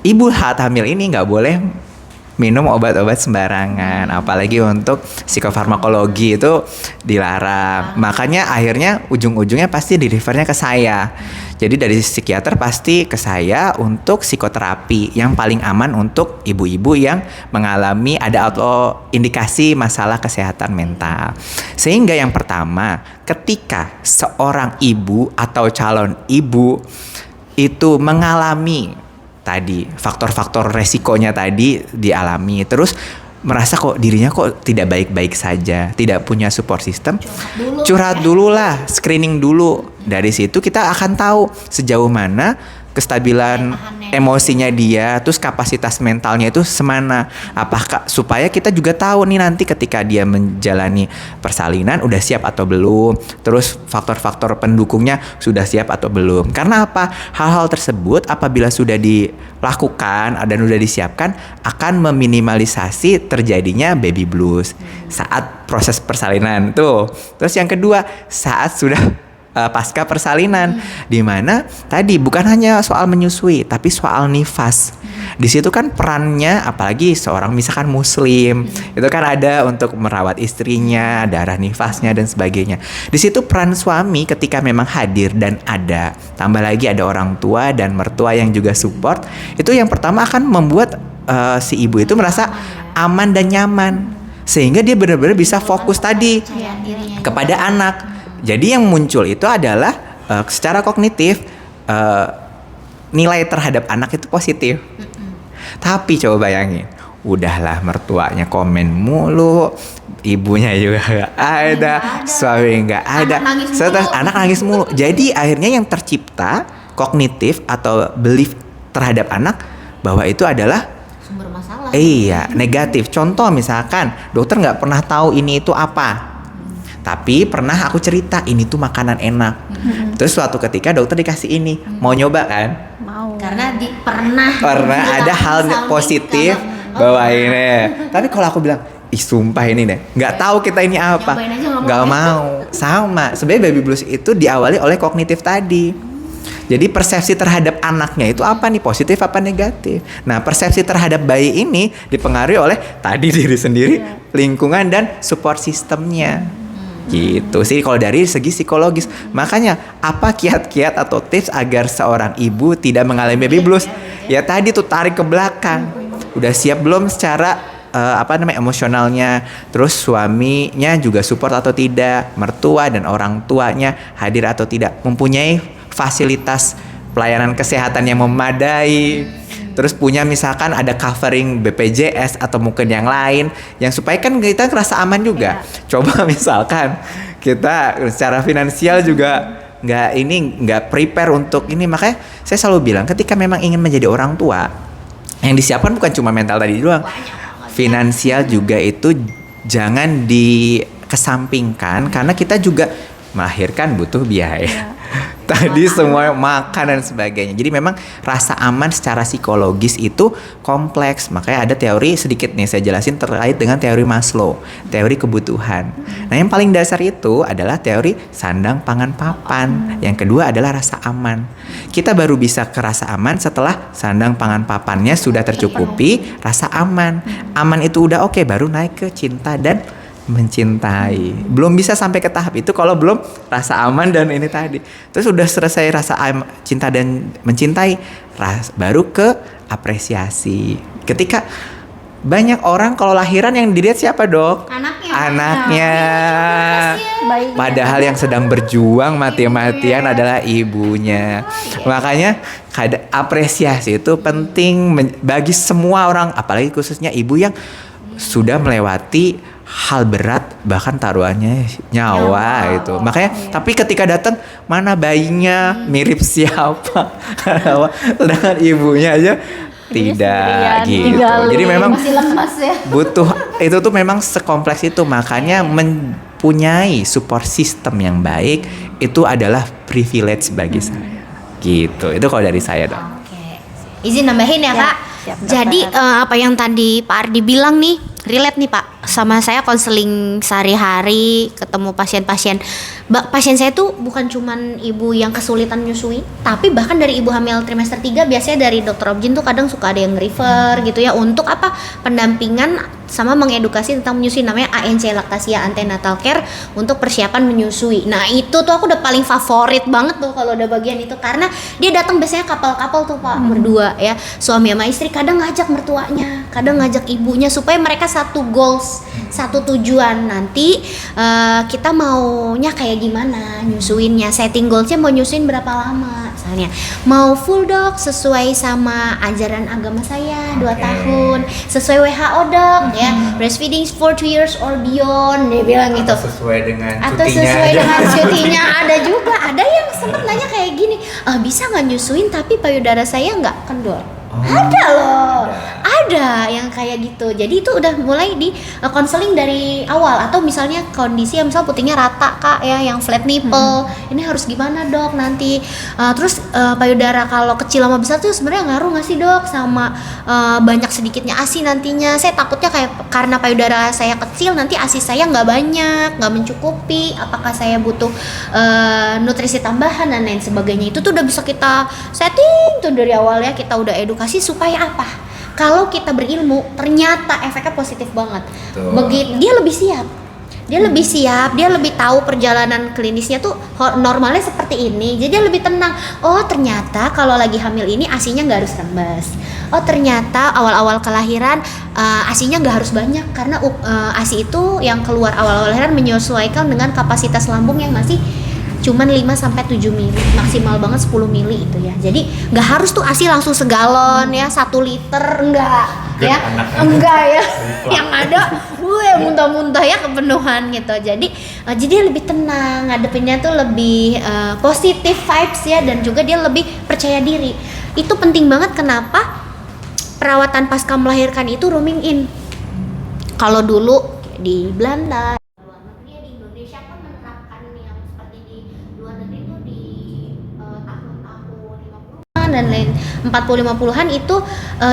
ibu saat hamil ini nggak boleh minum obat-obat sembarangan, apalagi untuk psikofarmakologi itu dilarang. Makanya akhirnya ujung-ujungnya pasti di refernya ke saya. Jadi dari psikiater pasti ke saya untuk psikoterapi yang paling aman untuk ibu-ibu yang mengalami ada autoindikasi masalah kesehatan mental. Sehingga yang pertama, ketika seorang ibu atau calon ibu itu mengalami tadi faktor-faktor resikonya tadi dialami, terus merasa kok dirinya kok tidak baik-baik saja, tidak punya support system, curhat dulu lah, screening dulu. Dari situ kita akan tahu sejauh mana kestabilan emosinya dia, terus kapasitas mentalnya itu semana. Apakah supaya kita juga tahu nih nanti ketika dia menjalani persalinan udah siap atau belum, terus faktor-faktor pendukungnya sudah siap atau belum. Karena apa? Hal-hal tersebut apabila sudah dilakukan dan sudah disiapkan akan meminimalisasi terjadinya baby blues saat proses persalinan tuh. Terus yang kedua, saat sudah pasca persalinan, di mana tadi bukan hanya soal menyusui tapi soal nifas. Di situ kan perannya, apalagi seorang misalkan muslim, itu kan ada untuk merawat istrinya, darah nifasnya dan sebagainya. Di situ peran suami ketika memang hadir dan ada, tambah lagi ada orang tua dan mertua yang juga support, itu yang pertama akan membuat si ibu itu merasa aman dan nyaman, sehingga dia benar-benar bisa fokus tadi kepada anak. Jadi yang muncul itu adalah secara kognitif nilai terhadap anak itu positif. Tapi coba bayangin, udahlah mertuanya komen mulu, ibunya juga gak ada, suami gak ada, anak nangis mulu. Jadi akhirnya yang tercipta kognitif atau belief terhadap anak bahwa itu adalah sumber masalah. Iya, negatif. Contoh misalkan dokter nggak pernah tahu ini itu apa. Tapi pernah aku cerita ini tuh makanan enak. Terus suatu ketika dokter dikasih ini, mau nyoba kan? Mau. Karena pernah ada hal positif bahwa ini. Tapi kalau aku bilang, ih sumpah ini deh, nggak tahu kita ini apa, Nyobain aja nggak nggak mau. Sama. Sebenarnya baby blues itu diawali oleh kognitif tadi. Jadi persepsi terhadap anaknya itu apa nih, positif apa negatif. Nah, persepsi terhadap bayi ini dipengaruhi oleh tadi diri sendiri, lingkungan dan support sistemnya. Gitu sih kalau dari segi psikologis. Makanya apa kiat-kiat atau tips agar seorang ibu tidak mengalami baby blues? Ya tadi tuh tarik ke belakang. Udah siap belum secara emosionalnya? Terus suaminya juga support atau tidak? Mertua dan orang tuanya hadir atau tidak? Mempunyai fasilitas pelayanan kesehatan yang memadai? Terus punya misalkan ada covering BPJS atau mungkin yang lain yang supaya kan kita ngerasa aman juga. Coba misalkan kita secara finansial juga nggak prepare untuk ini. Makanya saya selalu bilang ketika memang ingin menjadi orang tua, yang disiapkan bukan cuma mental tadi doang, finansial juga itu jangan dikesampingkan karena kita juga melahirkan butuh biaya. Tadi semua makan dan sebagainya. Jadi memang rasa aman secara psikologis itu kompleks. Makanya ada teori sedikit nih saya jelasin terkait dengan teori Maslow, teori kebutuhan. Nah, yang paling dasar itu adalah teori sandang pangan papan. Yang kedua adalah rasa aman. Kita baru bisa ke rasa aman setelah sandang pangan papannya sudah tercukupi, rasa aman. Aman itu udah oke, baru naik ke cinta dan mencintai. Belum bisa sampai ke tahap itu kalau belum rasa aman dan ini tadi. Terus udah selesai rasa cinta dan mencintai, baru ke apresiasi. Ketika banyak orang kalau lahiran yang dilihat siapa, Dok? Anaknya. Padahal yang sedang berjuang mati-matian adalah ibunya. Makanya apresiasi itu penting bagi semua orang, apalagi khususnya ibu yang sudah melewati hal berat, bahkan taruhannya nyawa itu. Makanya tapi ketika datang, mana bayinya, mirip siapa? Sedangkan ibunya aja tidak gitu. Jadi memang masih lemas ya. butuh itu tuh memang sekompleks itu. Makanya mempunyai support system yang baik itu adalah privilege bagi saya. Gitu. Itu kalau dari saya, Dok. Oke. Izin nambahin ya, Kak. Siap, Jadi apa yang tadi Pak Ardi bilang nih, relate nih Pak sama saya konseling sehari-hari, ketemu pasien-pasien. Pasien saya tuh bukan cuman ibu yang kesulitan menyusui, tapi bahkan dari ibu hamil trimester 3 biasanya dari dokter obgyn tuh kadang suka ada yang refer gitu ya untuk apa? Pendampingan sama mengedukasi tentang menyusui, namanya ANC, Lactasia Antenatal Care, untuk persiapan menyusui. Nah itu tuh aku udah paling favorit banget tuh kalau udah bagian itu, karena dia datang biasanya kapal-kapal tuh Pak, berdua ya, suami sama istri, kadang ngajak mertuanya, kadang ngajak ibunya, supaya mereka satu goals, satu tujuan. Nanti kita maunya kayak gimana nyusuinnya, setting goalsnya mau nyusuin berapa lama, misalnya mau full dok sesuai sama ajaran agama saya 2 tahun, sesuai WHO dok ya, breastfeeding for 2 years or beyond, dia bilang gitu. Sesuai dengan Atau cutinya sesuai aja. dengan cutinya. Ada juga, ada yang sempet nanya kayak gini, bisa nggak nyusuin tapi payudara saya nggak kendor? Ada loh, ada yang kayak gitu. Jadi itu udah mulai di konseling dari awal. Atau misalnya kondisi yang misal putingnya rata Kak ya, yang flat nipple, ini harus gimana dok nanti? Terus payudara kalau kecil sama besar tuh sebenarnya ngaruh nggak sih dok sama banyak sedikitnya ASI nantinya? Saya takutnya kayak karena payudara saya kecil nanti ASI saya nggak banyak, nggak mencukupi. Apakah saya butuh nutrisi tambahan dan lain sebagainya? Itu tuh udah bisa kita setting tuh dari awal ya, kita udah edukasi supaya apa? Kalau kita berilmu ternyata efeknya positif banget. Begitu dia lebih siap. Dia lebih tahu perjalanan klinisnya tuh normalnya seperti ini. Jadi dia lebih tenang. Oh, ternyata kalau lagi hamil ini ASINya nggak harus rembes. Oh, ternyata awal-awal kelahiran ASINya nggak harus banyak, karena ASI itu yang keluar awal-awal kelahiran menyesuaikan dengan kapasitas lambung yang masih cuman 5-7 mili, maksimal banget 10 mili itu ya. Jadi nggak harus tuh ASI langsung segalon ya, 1 liter, enggak ya, enggak ya. Yang ada gue muntah-muntah ya kepenuhan gitu. Jadi lebih tenang, ngadepinnya tuh lebih positif vibes ya, dan juga dia lebih percaya diri. Itu penting banget. Kenapa perawatan pasca melahirkan itu rooming in? Kalau dulu di Belanda, dan lain 40-50-an itu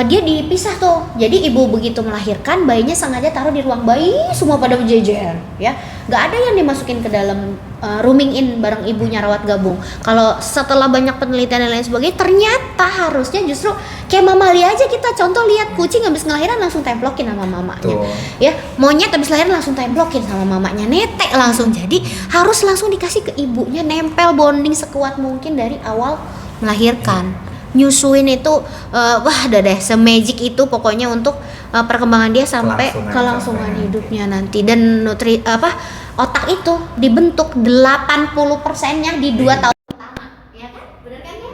dia dipisah tuh. Jadi ibu begitu melahirkan, bayinya sengaja taruh di ruang bayi, semua pada berjejer ya. Nggak ada yang dimasukin ke dalam rooming in bareng ibunya, rawat gabung. Kalau setelah banyak penelitian dan lain sebagainya, ternyata harusnya justru kayak mamalia aja. Kita contoh lihat kucing habis ngelahiran langsung templokin sama mamanya. Ya, monyet habis lahiran langsung templokin sama mamanya, netek langsung. Jadi harus langsung dikasih ke ibunya, nempel bonding sekuat mungkin dari awal melahirkan. Nyusuin itu wah udah deh se-magic itu pokoknya untuk perkembangan dia sampai kelangsungan hidupnya nanti. Dan otak itu dibentuk 80%-nya di 2 tahun pertama, ya kan? Benar kan ya?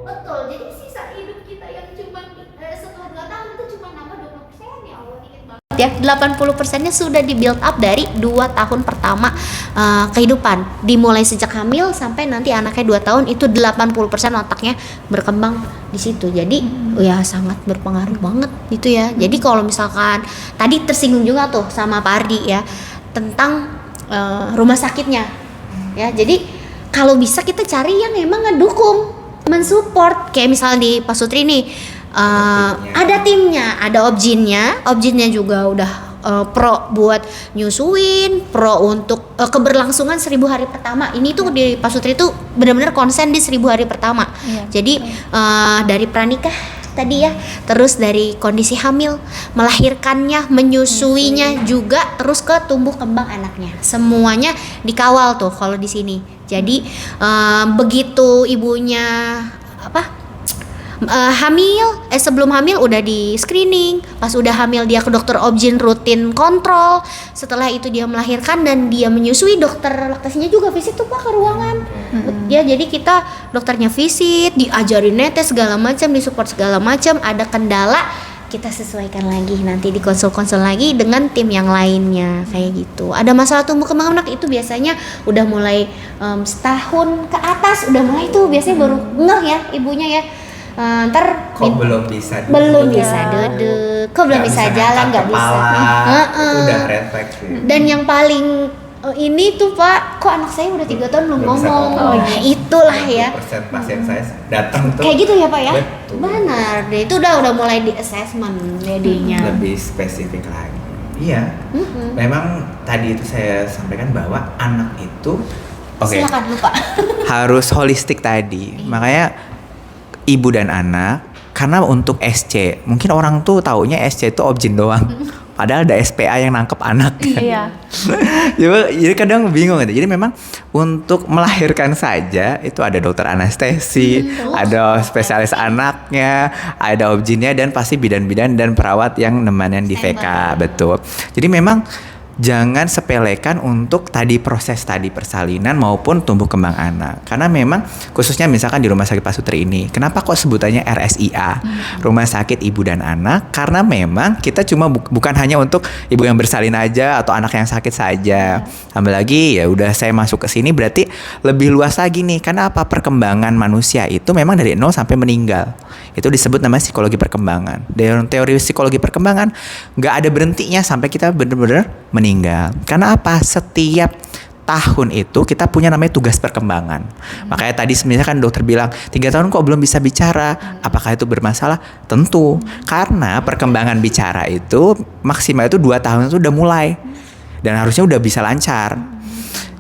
Betul. Jadi sisa hidup kita yang cuma setelah 2 tahun itu cuma nambah 20%, ya Allah, dikit banget ya. 80%-nya sudah di build up dari 2 tahun pertama kehidupan. Dimulai sejak hamil sampai nanti anaknya 2 tahun, itu 80% otaknya berkembang di situ. Jadi ya sangat berpengaruh banget gitu ya. Jadi kalau misalkan tadi tersinggung juga tuh sama Pak Ardi ya tentang rumah sakitnya ya. Jadi kalau bisa kita cari yang emang ngedukung, mensupport. Kayak misalnya di Pak Sutri nih ada timnya, ada obgynnya juga udah pro buat nyusuin, pro untuk keberlangsungan 1000 hari pertama. Ini tuh di Pak Sutri tuh benar-benar konsen di 1000 hari pertama. Jadi dari pranikah tadi ya, terus dari kondisi hamil, melahirkannya, menyusuinya juga, terus ke tumbuh kembang anaknya, semuanya dikawal tuh kalau di sini. Jadi begitu ibunya hamil, sebelum hamil udah di screening, pas udah hamil dia ke dokter obgyn rutin kontrol, setelah itu dia melahirkan dan dia menyusui, dokter laktasinya juga visit tuh Pak ke ruangan. Ya, jadi kita dokternya visit, diajarin netes segala macam, disupport segala macam. Ada kendala kita sesuaikan lagi, nanti dikonsul-konsul lagi dengan tim yang lainnya kayak gitu. Ada masalah tumbuh kembang anak itu biasanya udah mulai setahun ke atas, udah mulai tuh biasanya baru ngeh ya ibunya ya. Ntar kok belum bisa duduk, kok belum bisa jalan, nggak bisa. Itu udah red flag sih. Dan yang paling ini tuh Pak, kok anak saya udah 3 tahun belum ngomong. Nah, itulah ya. Persen pasien saya datang tuh kayak gitu ya Pak ya. Betul. Benar, itu udah mulai di assessment jadinya. Lebih spesifik lagi. Iya. Memang tadi itu saya sampaikan bahwa anak itu Silakan lupa. harus holistik tadi. Makanya ibu dan anak, karena untuk SC, mungkin orang tuh taunya SC itu objin doang. Padahal ada SPA yang nangkep anak. Iya. Jadi kadang bingung gitu. Jadi memang untuk melahirkan saja itu ada dokter anestesi, ada spesialis anaknya, ada objinnya, dan pasti bidan-bidan dan perawat yang nemanin di VK. Betul. Jadi memang jangan sepelekan untuk proses persalinan maupun tumbuh kembang anak. Karena memang khususnya misalkan di Rumah Sakit Pasutri ini, kenapa kok sebutannya RSIA, Rumah Sakit Ibu dan Anak? Karena memang kita cuma bukan hanya untuk ibu yang bersalin aja atau anak yang sakit saja. Tambah lagi ya udah saya masuk ke sini berarti lebih luas lagi nih. Karena apa? Perkembangan manusia itu memang dari 0 sampai meninggal. Itu disebut namanya psikologi perkembangan. Dalam teori psikologi perkembangan nggak ada berhentinya sampai kita benar-benar meninggal. Karena apa? Setiap tahun itu kita punya namanya tugas perkembangan. Makanya tadi sebenarnya kan dokter bilang 3 tahun kok belum bisa bicara. Apakah itu bermasalah? Tentu. Karena perkembangan bicara itu maksimal itu 2 tahun itu udah mulai. Dan harusnya udah bisa lancar.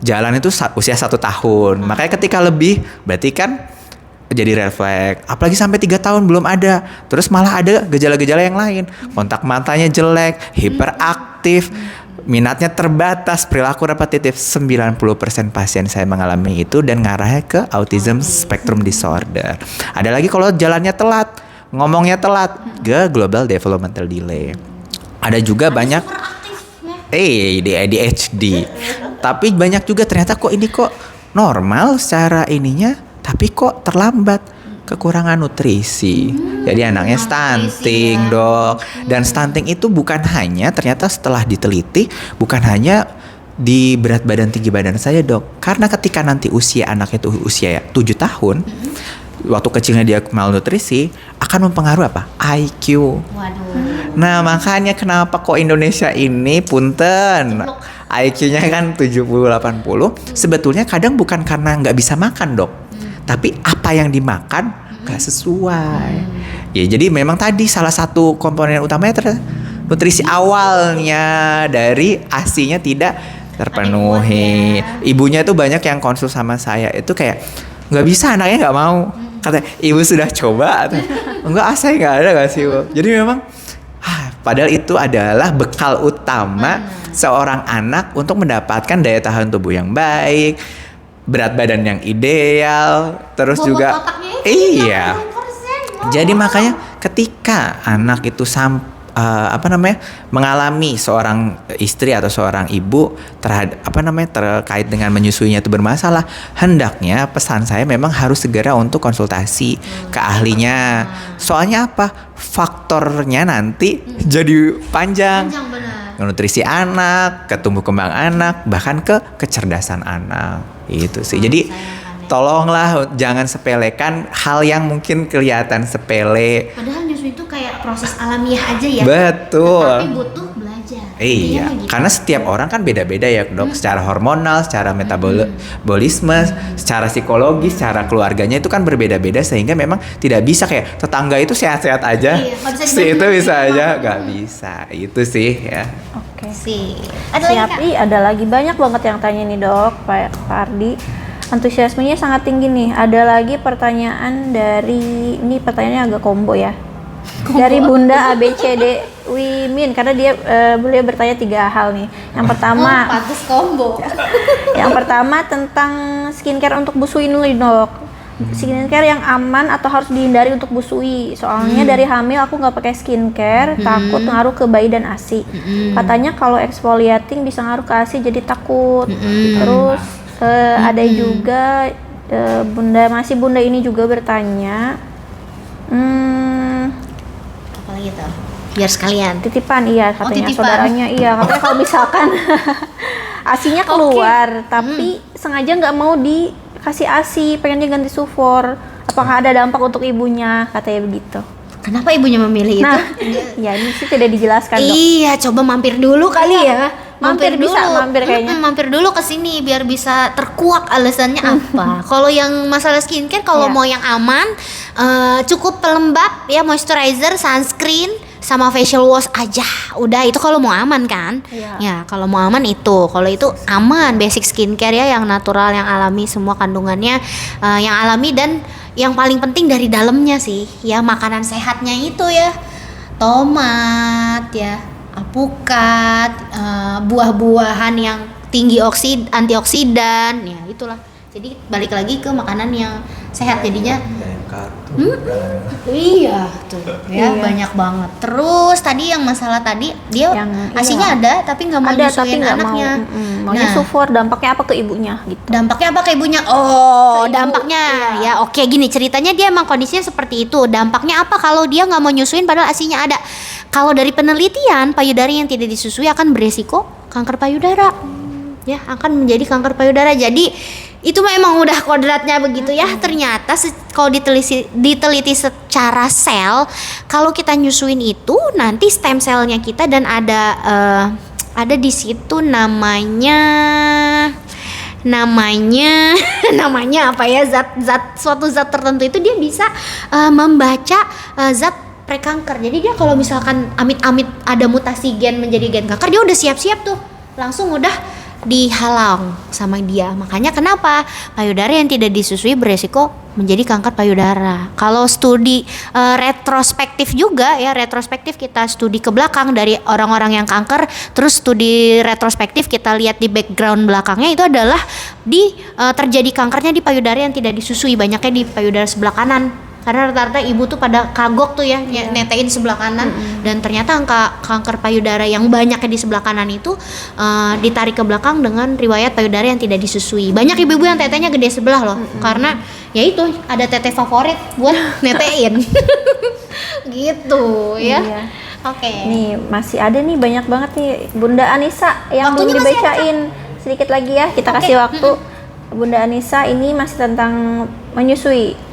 Jalan itu usia 1 tahun. Makanya ketika lebih berarti kan jadi refleks. Apalagi sampai 3 tahun belum ada. Terus malah ada gejala-gejala yang lain. Kontak matanya jelek, hiperaktif, minatnya terbatas, perilaku repetitif. 90% pasien saya mengalami itu dan ngarahnya ke autism spectrum disorder. Ada lagi kalau jalannya telat, ngomongnya telat, ke global developmental delay. Ada juga banyak ADHD. Tapi banyak juga ternyata kok ini kok normal secara ininya, tapi kok terlambat, kekurangan nutrisi. Jadi anaknya stunting, Dok. Dan stunting itu bukan hanya, ternyata setelah diteliti, bukan hanya di berat badan, tinggi badan saja, Dok. Karena ketika nanti usia anak itu usia 7 tahun, waktu kecilnya dia malnutrisi, akan mempengaruhi apa? IQ. Waduh. Nah, makanya kenapa kok Indonesia ini punten IQ-nya kan 70-80, sebetulnya kadang bukan karena nggak bisa makan, Dok. Tapi apa yang dimakan gak sesuai. Ya jadi memang tadi salah satu komponen utamanya nutrisi awalnya dari ASI-nya tidak terpenuhi. Ibunya tuh banyak yang konsul sama saya itu kayak nggak bisa, anaknya nggak mau. Kata ibu sudah coba, enggak, ASI nggak ada nggak sih, Bu? Jadi memang padahal itu adalah bekal utama seorang anak untuk mendapatkan daya tahan tubuh yang baik, berat badan yang ideal, terus Bobot juga otaknya iya. 60%. Jadi makanya ketika anak itu mengalami seorang istri atau seorang ibu terkait dengan menyusuinya itu bermasalah, hendaknya pesan saya memang harus segera untuk konsultasi ke ahlinya. Soalnya apa? Faktornya nanti jadi panjang. Benar. Nutrisi anak, ke tumbuh kembang anak, bahkan ke kecerdasan anak. Itu sih. Jadi tolonglah jangan sepelekan hal yang mungkin kelihatan sepele. Padahal nyusu itu kayak proses alamiah aja ya. Betul. Tapi butuh belajar. Iya, Gitu. karena setiap orang kan beda-beda ya, Dok. Secara hormonal, secara metabolisme, secara psikologis, secara keluarganya itu kan berbeda-beda, sehingga memang tidak bisa kayak tetangga itu sehat-sehat aja, Iya, nggak bisa si itu dibandingin bisa sama aja, orang. nggak bisa. Itu sih ya. Oke. Sih. Ada lagi, Siap, Kak? ada lagi banyak banget yang tanya nih, Dok, Pak Ardi. Antusiasmenya sangat tinggi nih. Ada lagi pertanyaan dari, ini pertanyaannya agak combo ya. Dari Bunda ABCD Wimin, karena dia beliau bertanya 3 hal nih. Yang pertama, Pantes combo. yang pertama tentang skincare untuk busui dulu, Dok. Skincare yang aman atau harus dihindari untuk busui. Soalnya dari hamil aku nggak pakai skincare, takut ngaruh ke bayi dan ASI. Katanya kalau exfoliating bisa ngaruh ke ASI, jadi takut. Terus ada juga Bunda ini juga bertanya, Apa lagi tuh? Biar sekalian. titipan, iya katanya titipan. saudaranya, iya katanya kalau misalkan ASINya keluar tapi sengaja nggak mau dikasih ASI, pengennya ganti sufor, apakah ada dampak untuk ibunya, katanya begitu. Kenapa ibunya memilih itu? Nah, ya ini sih tidak dijelaskan, Dok. Iya, coba mampir dulu kali ya. Mampir bisa, mampir kayaknya. Mampir dulu ke sini biar bisa terkuak alasannya apa. Kalau yang masalah skincare, kalau Iya. mau yang aman, cukup pelembab ya, moisturizer, sunscreen, sama facial wash aja. Udah itu kalau mau aman kan? Iya. Ya, kalau mau aman itu. Kalau itu aman, basic skincare ya yang natural, yang alami semua kandungannya yang alami dan yang paling penting dari dalamnya sih, ya makanan sehatnya itu ya. Tomat ya, alpukat, buah-buahan yang tinggi antioksidan, ya itulah. Jadi balik lagi ke makanan yang sehat jadinya. Iya tuh ya, Iya. banyak banget. Terus tadi yang masalah tadi dia Yang asinya iya. ada tapi nggak mau Ada tapi nyusuin nggak anaknya. mau. Maunya Nah, sufor, dampaknya apa ke ibunya gitu. dampaknya apa ke ibunya? Oh, Ke ibu, dampaknya iya. ya oke gini ceritanya dia emang kondisinya seperti itu. Dampaknya apa kalau dia nggak mau nyusuin padahal asinya ada? Kalau dari penelitian payudara yang tidak disusui akan beresiko kanker payudara. Ya, akan menjadi kanker payudara. Jadi itu memang udah kodratnya begitu ya. Ternyata kalau diteliti secara sel, kalau kita nyusuin itu nanti stem selnya kita dan ada di situ namanya namanya apa ya, suatu zat tertentu itu dia bisa membaca zat prekanker. Jadi dia kalau misalkan amit-amit ada mutasi gen menjadi gen kanker, dia udah siap-siap tuh, langsung udah dihalang sama dia. Makanya kenapa payudara yang tidak disusui beresiko menjadi kanker payudara. Kalau studi retrospektif juga ya, retrospektif kita studi ke belakang dari orang-orang yang kanker, terus studi retrospektif kita lihat di background belakangnya itu adalah terjadi kankernya di payudara yang tidak disusui, banyaknya di payudara sebelah kanan. Karena rata-rata ibu tuh pada kagok tuh ya, netein sebelah kanan, dan ternyata angka kanker payudara yang banyaknya di sebelah kanan itu ditarik ke belakang dengan riwayat payudara yang tidak disusui. Banyak ibu-ibu yang tetenya gede sebelah loh, karena ya itu ada tete favorit buat netein. Gitu ya. Iya. Oke. Nih masih ada nih banyak banget nih Bunda Anissa yang Waktunya belum masih dibacain. Sedikit lagi ya kita kasih waktu. Bunda Anissa ini masih tentang menyusui.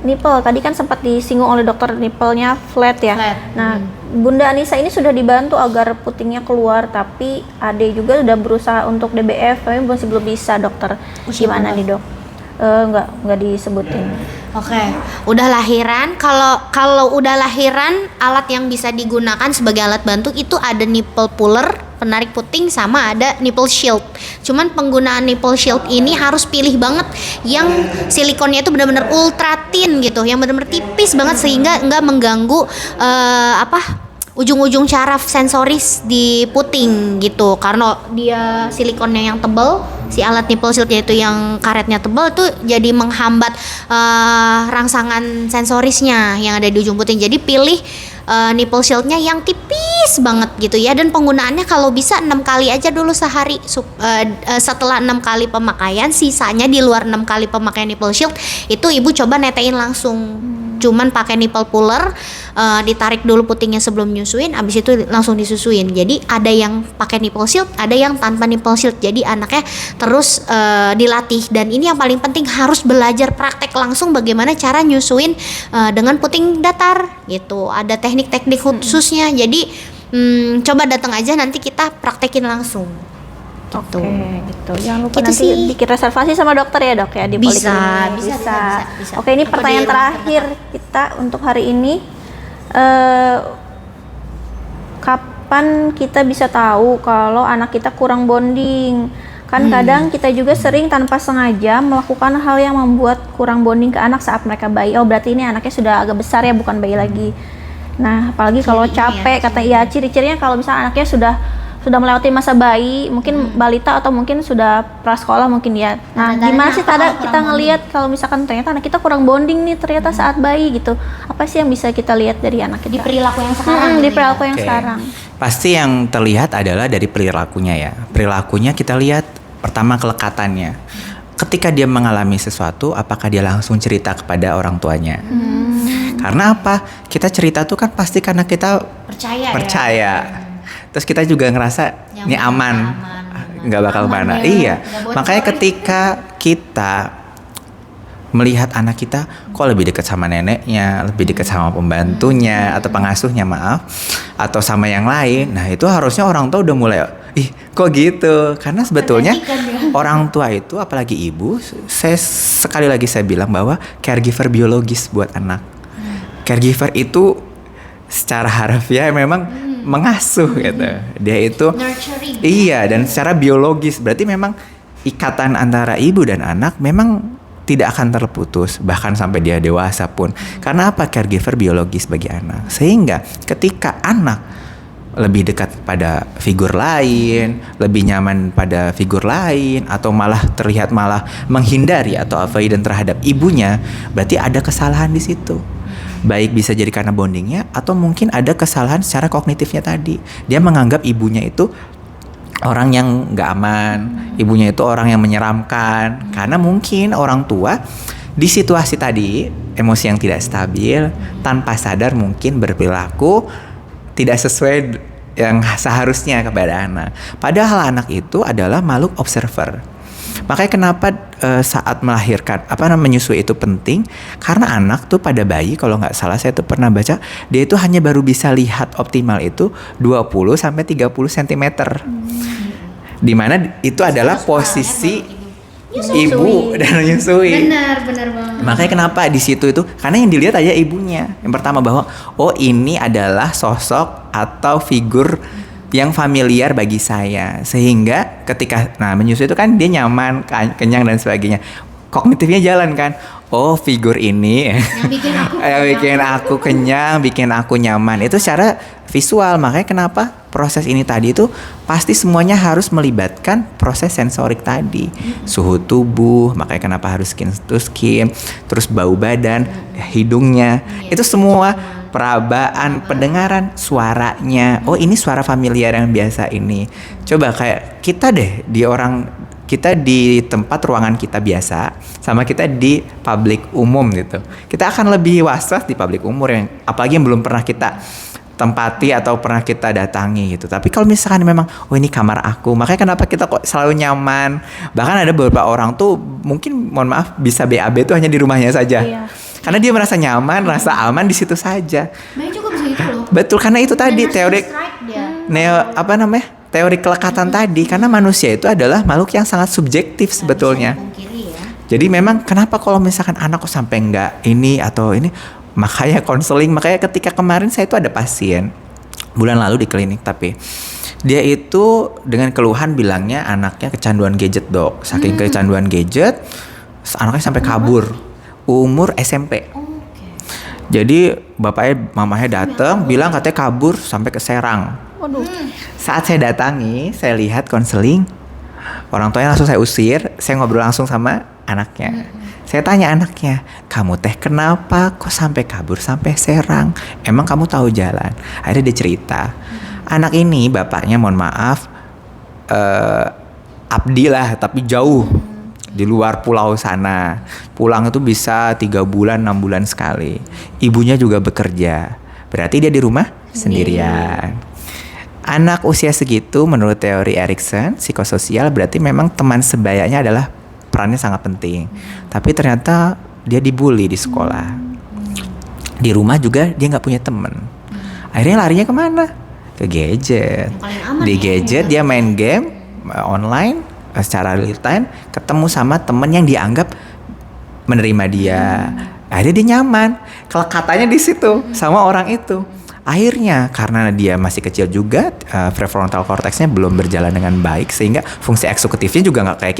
Nipple tadi kan sempat disinggung oleh dokter, nipplenya flat ya. Flat. Nah, Bunda Anissa ini sudah dibantu agar putingnya keluar, tapi Ade juga sudah berusaha untuk DBF, tapi masih belum bisa dokter. Usia Gimana berapa? nih dok? Nggak disebutin. Oke, udah lahiran. Kalau udah lahiran, alat yang bisa digunakan sebagai alat bantu itu ada nipple puller, penarik puting, sama ada nipple shield. Cuman penggunaan nipple shield ini harus pilih banget yang silikonnya itu benar-benar ultra thin gitu, yang benar-benar tipis banget sehingga nggak mengganggu ujung-ujung syaraf sensoris di puting gitu. Karena dia silikonnya yang tebal, si alat nipple shieldnya itu yang karetnya tebal tuh jadi menghambat rangsangan sensorisnya yang ada di ujung puting. Jadi pilih nipple shieldnya yang tipis banget gitu ya, dan penggunaannya kalau bisa 6 kali aja dulu sehari. Setelah 6 kali pemakaian, sisanya di luar 6 kali pemakaian nipple shield itu ibu coba netein langsung. Cuman pakai nipple puller, ditarik dulu putingnya sebelum nyusuin, abis itu langsung disusuin. Jadi ada yang pakai nipple shield, ada yang tanpa nipple shield. Jadi anaknya terus dilatih, dan ini yang paling penting harus belajar praktek langsung bagaimana cara nyusuin dengan puting datar gitu. Ada teknik-teknik khususnya. Jadi coba datang aja, nanti kita praktekin langsung. Gitu. Oke, gitu. Jangan lupa Gitu nanti sih. bikin reservasi sama dokter ya dok ya di Bisa, poliklinik. bisa. Oke, ini Atau pertanyaan di ruang terakhir kita untuk hari ini. Kapan kita bisa tahu kalau anak kita kurang bonding? Kan kadang kita juga sering tanpa sengaja melakukan hal yang membuat kurang bonding ke anak saat mereka bayi. Oh, berarti ini anaknya sudah agak besar ya, bukan bayi lagi. Nah, apalagi kalau Cirinya capek, kata iya, ciri-cirinya kalau misalnya anaknya sudah melewati masa bayi, mungkin balita atau mungkin sudah prasekolah mungkin ya. Nah, Tanda-tandanya gimana sih apa kalau kita kurang ngelihat kalau misalkan ternyata anak kita kurang bonding nih ternyata saat bayi gitu. Apa sih yang bisa kita lihat dari anak Di kita? perilaku yang sekarang. Di gitu ya. perilaku yang Oke. sekarang. Pasti yang terlihat adalah dari perilakunya ya. Perilakunya kita lihat pertama kelekatannya. Ketika dia mengalami sesuatu, apakah dia langsung cerita kepada orang tuanya? Karena apa? Kita cerita tuh kan pasti karena kita Percaya. percaya. Terus kita juga ngerasa ini aman, nggak bakal Aman mana. ya, Iya. nggak bocor. Makanya ketika kita melihat anak kita kok lebih dekat sama neneknya, lebih dekat sama pembantunya atau pengasuhnya atau sama yang lain, nah itu harusnya orang tua udah mulai, ih kok gitu? Karena sebetulnya orang tua itu, apalagi ibu, sekali lagi saya bilang bahwa caregiver biologis buat anak. Caregiver itu secara harfiah memang mengasuh gitu. Dia itu Nurturing. iya, dan secara biologis berarti memang ikatan antara ibu dan anak memang tidak akan terputus bahkan sampai dia dewasa pun. Karena apa? Caregiver biologis bagi anak. Sehingga ketika anak lebih dekat pada figur lain, lebih nyaman pada figur lain, atau malah terlihat malah menghindari atau avoidant terhadap ibunya, berarti ada kesalahan di situ. Baik bisa jadi karena bondingnya, atau mungkin ada kesalahan secara kognitifnya tadi. Dia menganggap ibunya itu orang yang nggak aman, ibunya itu orang yang menyeramkan, karena mungkin orang tua di situasi tadi emosi yang tidak stabil, tanpa sadar mungkin berperilaku tidak sesuai yang seharusnya kepada anak. Padahal anak itu adalah makhluk observer. Makanya kenapa saat melahirkan menyusui itu penting, karena anak tuh pada bayi, kalau nggak salah saya tuh pernah baca, dia itu hanya baru bisa lihat optimal itu 20 sampai 30 cm. Dimana itu adalah posisi ibu dan menyusui. Benar banget. Makanya kenapa di situ itu, karena yang dilihat aja ibunya. Yang pertama bahwa oh ini adalah sosok atau figur yang familiar bagi saya, sehingga ketika menyusui itu kan dia nyaman, kenyang dan sebagainya. Kognitifnya jalan kan. Oh, figur ini Yang bikin aku yang bikin aku kenyang, bikin aku nyaman. Itu secara visual. Makanya kenapa proses ini tadi itu pasti semuanya harus melibatkan proses sensorik tadi. Suhu tubuh, makanya kenapa harus skin to skin, terus bau badan, hidungnya. Itu semua perabaan, pendengaran, suaranya. Oh, ini suara familiar yang biasa ini. Coba kayak kita deh kita di tempat ruangan kita biasa sama kita di publik umum gitu. Kita akan lebih was-was di publik umum apalagi yang belum pernah kita tempati atau pernah kita datangi gitu. Tapi kalau misalkan memang ini kamar aku, makanya kenapa kita kok selalu nyaman. Bahkan ada beberapa orang tuh mungkin mohon maaf bisa BAB tuh hanya di rumahnya saja. Iya. Karena dia merasa nyaman, merasa aman di situ saja. Banyak juga bisa gitu loh. Betul, karena itu tadi teori teori kelekatan tadi, karena manusia itu adalah makhluk yang sangat subjektif sebetulnya. Pungkiri ya. Jadi memang kenapa kalau misalkan anak kok sampai nggak ini atau ini, makanya konseling. Makanya ketika kemarin saya itu ada pasien bulan lalu di klinik, tapi dia itu dengan keluhan bilangnya anaknya kecanduan gadget, Dok. Saking kecanduan gadget, anaknya sampai kabur umur SMP. Jadi bapaknya mamanya datang bilang katanya kabur sampai ke Serang. Waduh. Saat saya datangi, saya lihat konseling, orang tuanya langsung saya usir, saya ngobrol langsung sama anaknya. Saya tanya anaknya, kamu teh kenapa kok sampai kabur sampai Serang? Emang kamu tahu jalan? Akhirnya dia cerita. Anak ini bapaknya mohon maaf, abdi lah tapi jauh. Di luar pulau sana. Pulang itu bisa 3 bulan, 6 bulan sekali. Ibunya juga bekerja. Berarti dia di rumah sendirian. Anak usia segitu menurut teori Erikson, psikososial, berarti memang teman sebayanya adalah perannya sangat penting. Tapi ternyata dia dibully di sekolah. Di rumah juga dia nggak punya teman. Akhirnya larinya kemana? Ke gadget. Di gadget dia main game online secara real time, ketemu sama temen yang dianggap menerima dia. Akhirnya dia nyaman, kelekatannya di situ sama orang itu. Akhirnya karena dia masih kecil juga, prefrontal cortexnya belum berjalan dengan baik, sehingga fungsi eksekutifnya juga nggak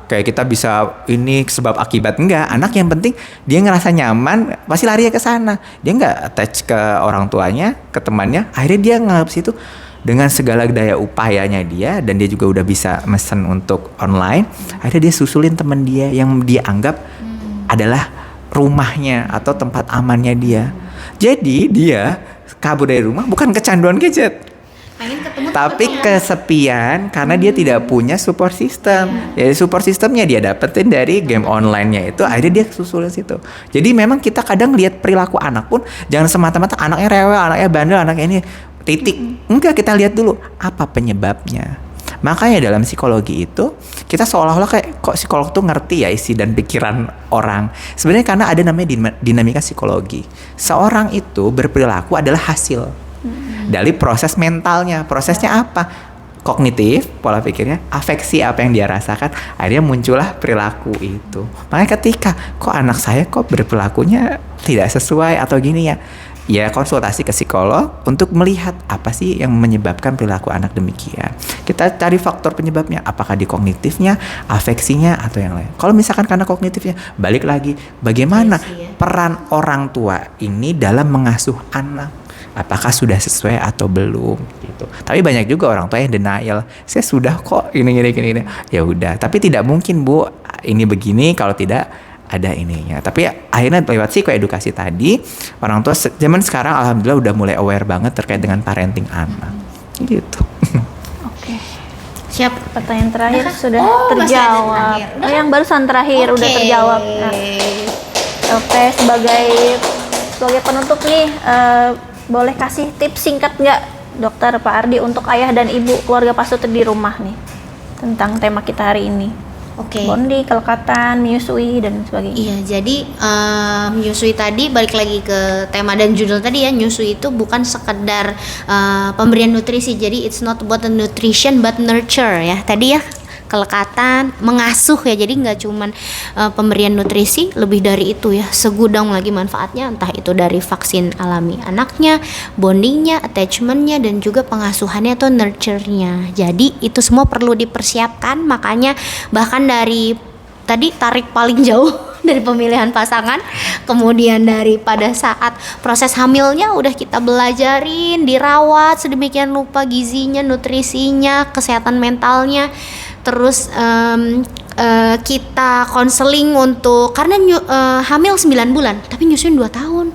kayak kita bisa ini sebab akibat. Enggak. Anak yang penting dia ngerasa nyaman, pasti lari ke sana. Dia nggak attach ke orang tuanya, ke temannya. Akhirnya dia nganggap situ dengan segala daya upayanya dia, dan dia juga udah bisa mesen untuk online. Akhirnya dia susulin teman dia yang dia anggap adalah rumahnya atau tempat amannya dia. Jadi dia kabur dari rumah bukan kecanduan gadget, Pengen ketemu tapi temennya. kesepian karena dia tidak punya support system. Jadi support systemnya dia dapetin dari game online-nya itu. Akhirnya dia susulin situ. Jadi memang kita kadang lihat perilaku anak pun jangan semata-mata anaknya rewel, anaknya bandel, anaknya ini titik. Enggak, kita lihat dulu apa penyebabnya. Makanya dalam psikologi itu kita seolah-olah kayak kok psikolog tuh ngerti ya isi dan pikiran orang. Sebenarnya karena ada namanya dinamika psikologi. Seorang itu berperilaku adalah hasil dari proses mentalnya. Prosesnya apa? Kognitif, pola pikirnya, afeksi apa yang dia rasakan, akhirnya muncullah perilaku itu. Makanya ketika kok anak saya kok berperilakunya tidak sesuai atau gini ya, ya konsultasi ke psikolog untuk melihat apa sih yang menyebabkan perilaku anak demikian. Kita cari faktor penyebabnya, apakah di kognitifnya, afeksinya, atau yang lain. Kalau misalkan karena kognitifnya, balik lagi bagaimana peran orang tua ini dalam mengasuh anak. Apakah sudah sesuai atau belum gitu. Tapi banyak juga orang tua yang denial. Saya sudah kok ini. Ya udah, tapi tidak mungkin Bu, ini begini kalau tidak ada ininya. Tapi akhirnya lewat psikoedukasi tadi, orang tua zaman sekarang alhamdulillah udah mulai aware banget terkait dengan parenting anak. Gitu. Oke. Siap. Pertanyaan terakhir sudah masih ada terjawab. terakhir. Oh, yang barusan terakhir udah terjawab. Nah, oke, sebagai penutup nih, boleh kasih tips singkat nggak, Dokter Pak Ardi, untuk ayah dan ibu keluarga Pak Sutri di rumah nih tentang tema kita hari ini? Oke. Bonding, kelekatan, menyusui dan sebagainya. Iya, jadi menyusui tadi balik lagi ke tema dan judul tadi ya, menyusui itu bukan sekedar pemberian nutrisi. Jadi it's not about the nutrition but nurture ya. Tadi ya, kelekatan, mengasuh ya. Jadi nggak cuman pemberian nutrisi, lebih dari itu ya. Segudang lagi manfaatnya, entah itu dari vaksin alami anaknya, bondingnya, attachmentnya, dan juga pengasuhannya atau nurture-nya. Jadi itu semua perlu dipersiapkan. Makanya bahkan dari tadi tarik paling jauh dari pemilihan pasangan, kemudian dari pada saat proses hamilnya udah kita belajarin, dirawat sedemikian rupa gizinya, nutrisinya, kesehatan mentalnya. Terus kita konseling untuk, karena hamil 9 bulan tapi nyusuin 2 tahun.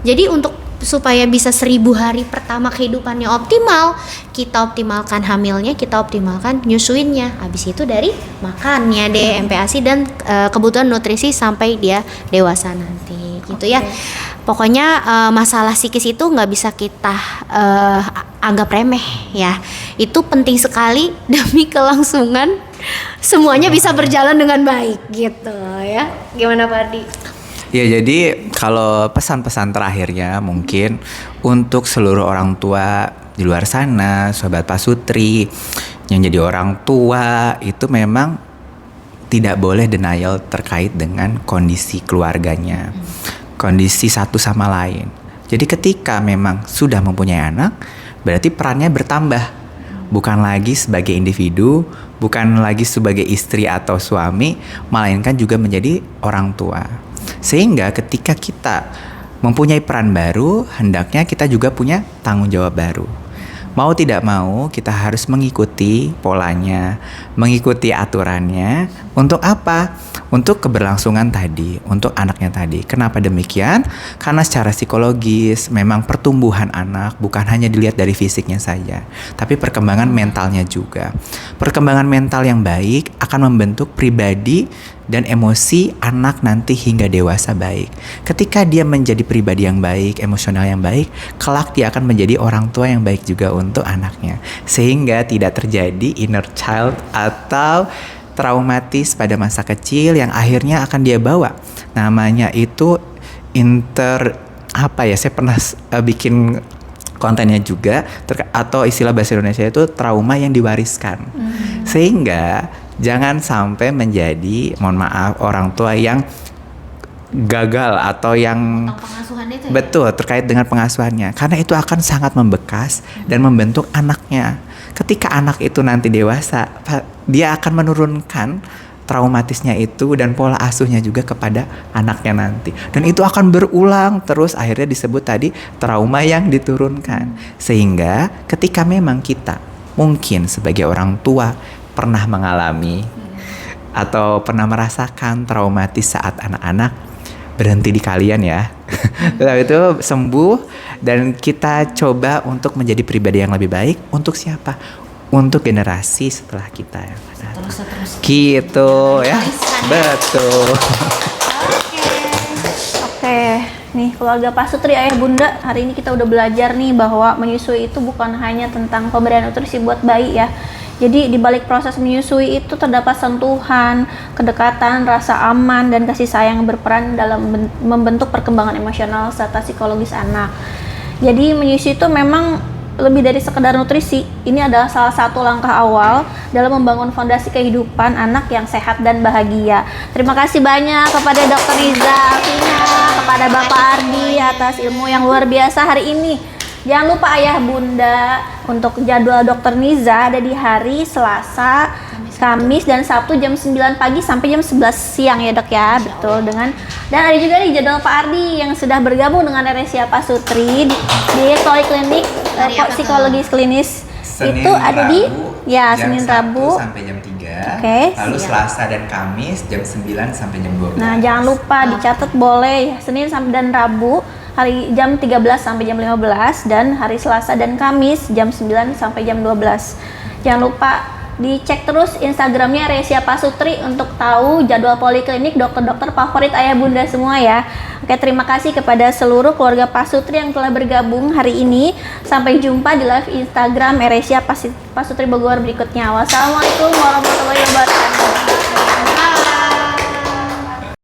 Jadi untuk supaya bisa 1000 hari pertama kehidupannya optimal, kita optimalkan hamilnya, kita optimalkan nyusuinnya. Habis itu dari makannya deh, MPASI dan kebutuhan nutrisi sampai dia dewasa nanti gitu ya. Pokoknya masalah psikis itu nggak bisa kita anggap remeh ya. Itu penting sekali demi kelangsungan semuanya bisa berjalan dengan baik gitu ya. Gimana Pak Ardi? Ya, jadi kalau pesan-pesan terakhirnya mungkin untuk seluruh orang tua di luar sana, sobat Pak Sutri yang jadi orang tua, itu memang tidak boleh denial terkait dengan kondisi keluarganya, kondisi satu sama lain. Jadi ketika memang sudah mempunyai anak, berarti perannya bertambah. Bukan lagi sebagai individu, bukan lagi sebagai istri atau suami, melainkan juga menjadi orang tua. Sehingga ketika kita mempunyai peran baru, hendaknya kita juga punya tanggung jawab baru. Mau tidak mau, kita harus mengikuti polanya, mengikuti aturannya. Untuk apa? Untuk keberlangsungan tadi, untuk anaknya tadi. Kenapa demikian? Karena secara psikologis, memang pertumbuhan anak bukan hanya dilihat dari fisiknya saja, tapi perkembangan mentalnya juga. Perkembangan mental yang baik akan membentuk pribadi dan emosi anak nanti hingga dewasa baik. Ketika dia menjadi pribadi yang baik, emosional yang baik, kelak dia akan menjadi orang tua yang baik juga untuk anaknya. Sehingga tidak terjadi inner child atau traumatis pada masa kecil yang akhirnya akan dia bawa. Namanya itu saya pernah bikin kontennya juga, atau istilah bahasa Indonesia itu trauma yang diwariskan. Sehingga jangan sampai menjadi, mohon maaf, orang tua yang gagal atau yang Pengasuhan itu ya? Betul, terkait dengan pengasuhannya. Karena itu akan sangat membekas dan membentuk anaknya. Ketika anak itu nanti dewasa, dia akan menurunkan traumatisnya itu dan pola asuhnya juga kepada anaknya nanti. Dan itu akan berulang terus, akhirnya disebut tadi trauma yang diturunkan. Sehingga ketika memang kita mungkin sebagai orang tua pernah mengalami atau pernah merasakan traumatis saat anak-anak, berhenti di kalian ya. Setelah itu sembuh dan kita coba untuk menjadi pribadi yang lebih baik. Untuk siapa? Untuk generasi setelah kita yang akan datang. Terus. Gitu ya. Betul. Oke, nih keluarga Pak Sutri, ayah bunda, hari ini kita udah belajar nih bahwa menyusui itu bukan hanya tentang pemberian nutrisi buat bayi ya. Jadi di balik proses menyusui itu terdapat sentuhan, kedekatan, rasa aman, dan kasih sayang yang berperan dalam membentuk perkembangan emosional serta psikologis anak. Jadi menyusui itu memang lebih dari sekedar nutrisi. Ini adalah salah satu langkah awal dalam membangun fondasi kehidupan anak yang sehat dan bahagia. Terima kasih banyak kepada Dr. Riza Alvina, kepada Bapak Ardi atas ilmu yang luar biasa hari ini. Jangan lupa ayah bunda untuk jadwal Dr. Niza ada di hari Selasa, Kamis dan Sabtu jam 9 pagi sampai jam 11 siang ya dok ya. Betul dan ada juga nih jadwal Pak Ardi yang sudah bergabung dengan Resia Pasutri di Poliklinik Psikologis Klinis. Senin, itu ada di jam Senin 1 Rabu sampai jam 3. Oke, Lalu siap. Selasa dan Kamis jam 9 sampai jam 12. Nah, jangan lupa dicatat boleh Senin sampai dan Rabu hari jam 13 sampai jam 15 dan hari Selasa dan Kamis jam 9 sampai jam 12. Jangan lupa dicek terus Instagramnya Resia Pasutri untuk tahu jadwal poliklinik dokter-dokter favorit ayah bunda semua ya. Oke, terima kasih kepada seluruh keluarga Pasutri yang telah bergabung hari ini. Sampai jumpa di live Instagram Resia Pasutri Bogor berikutnya. Wassalamualaikum warahmatullahi wabarakatuh.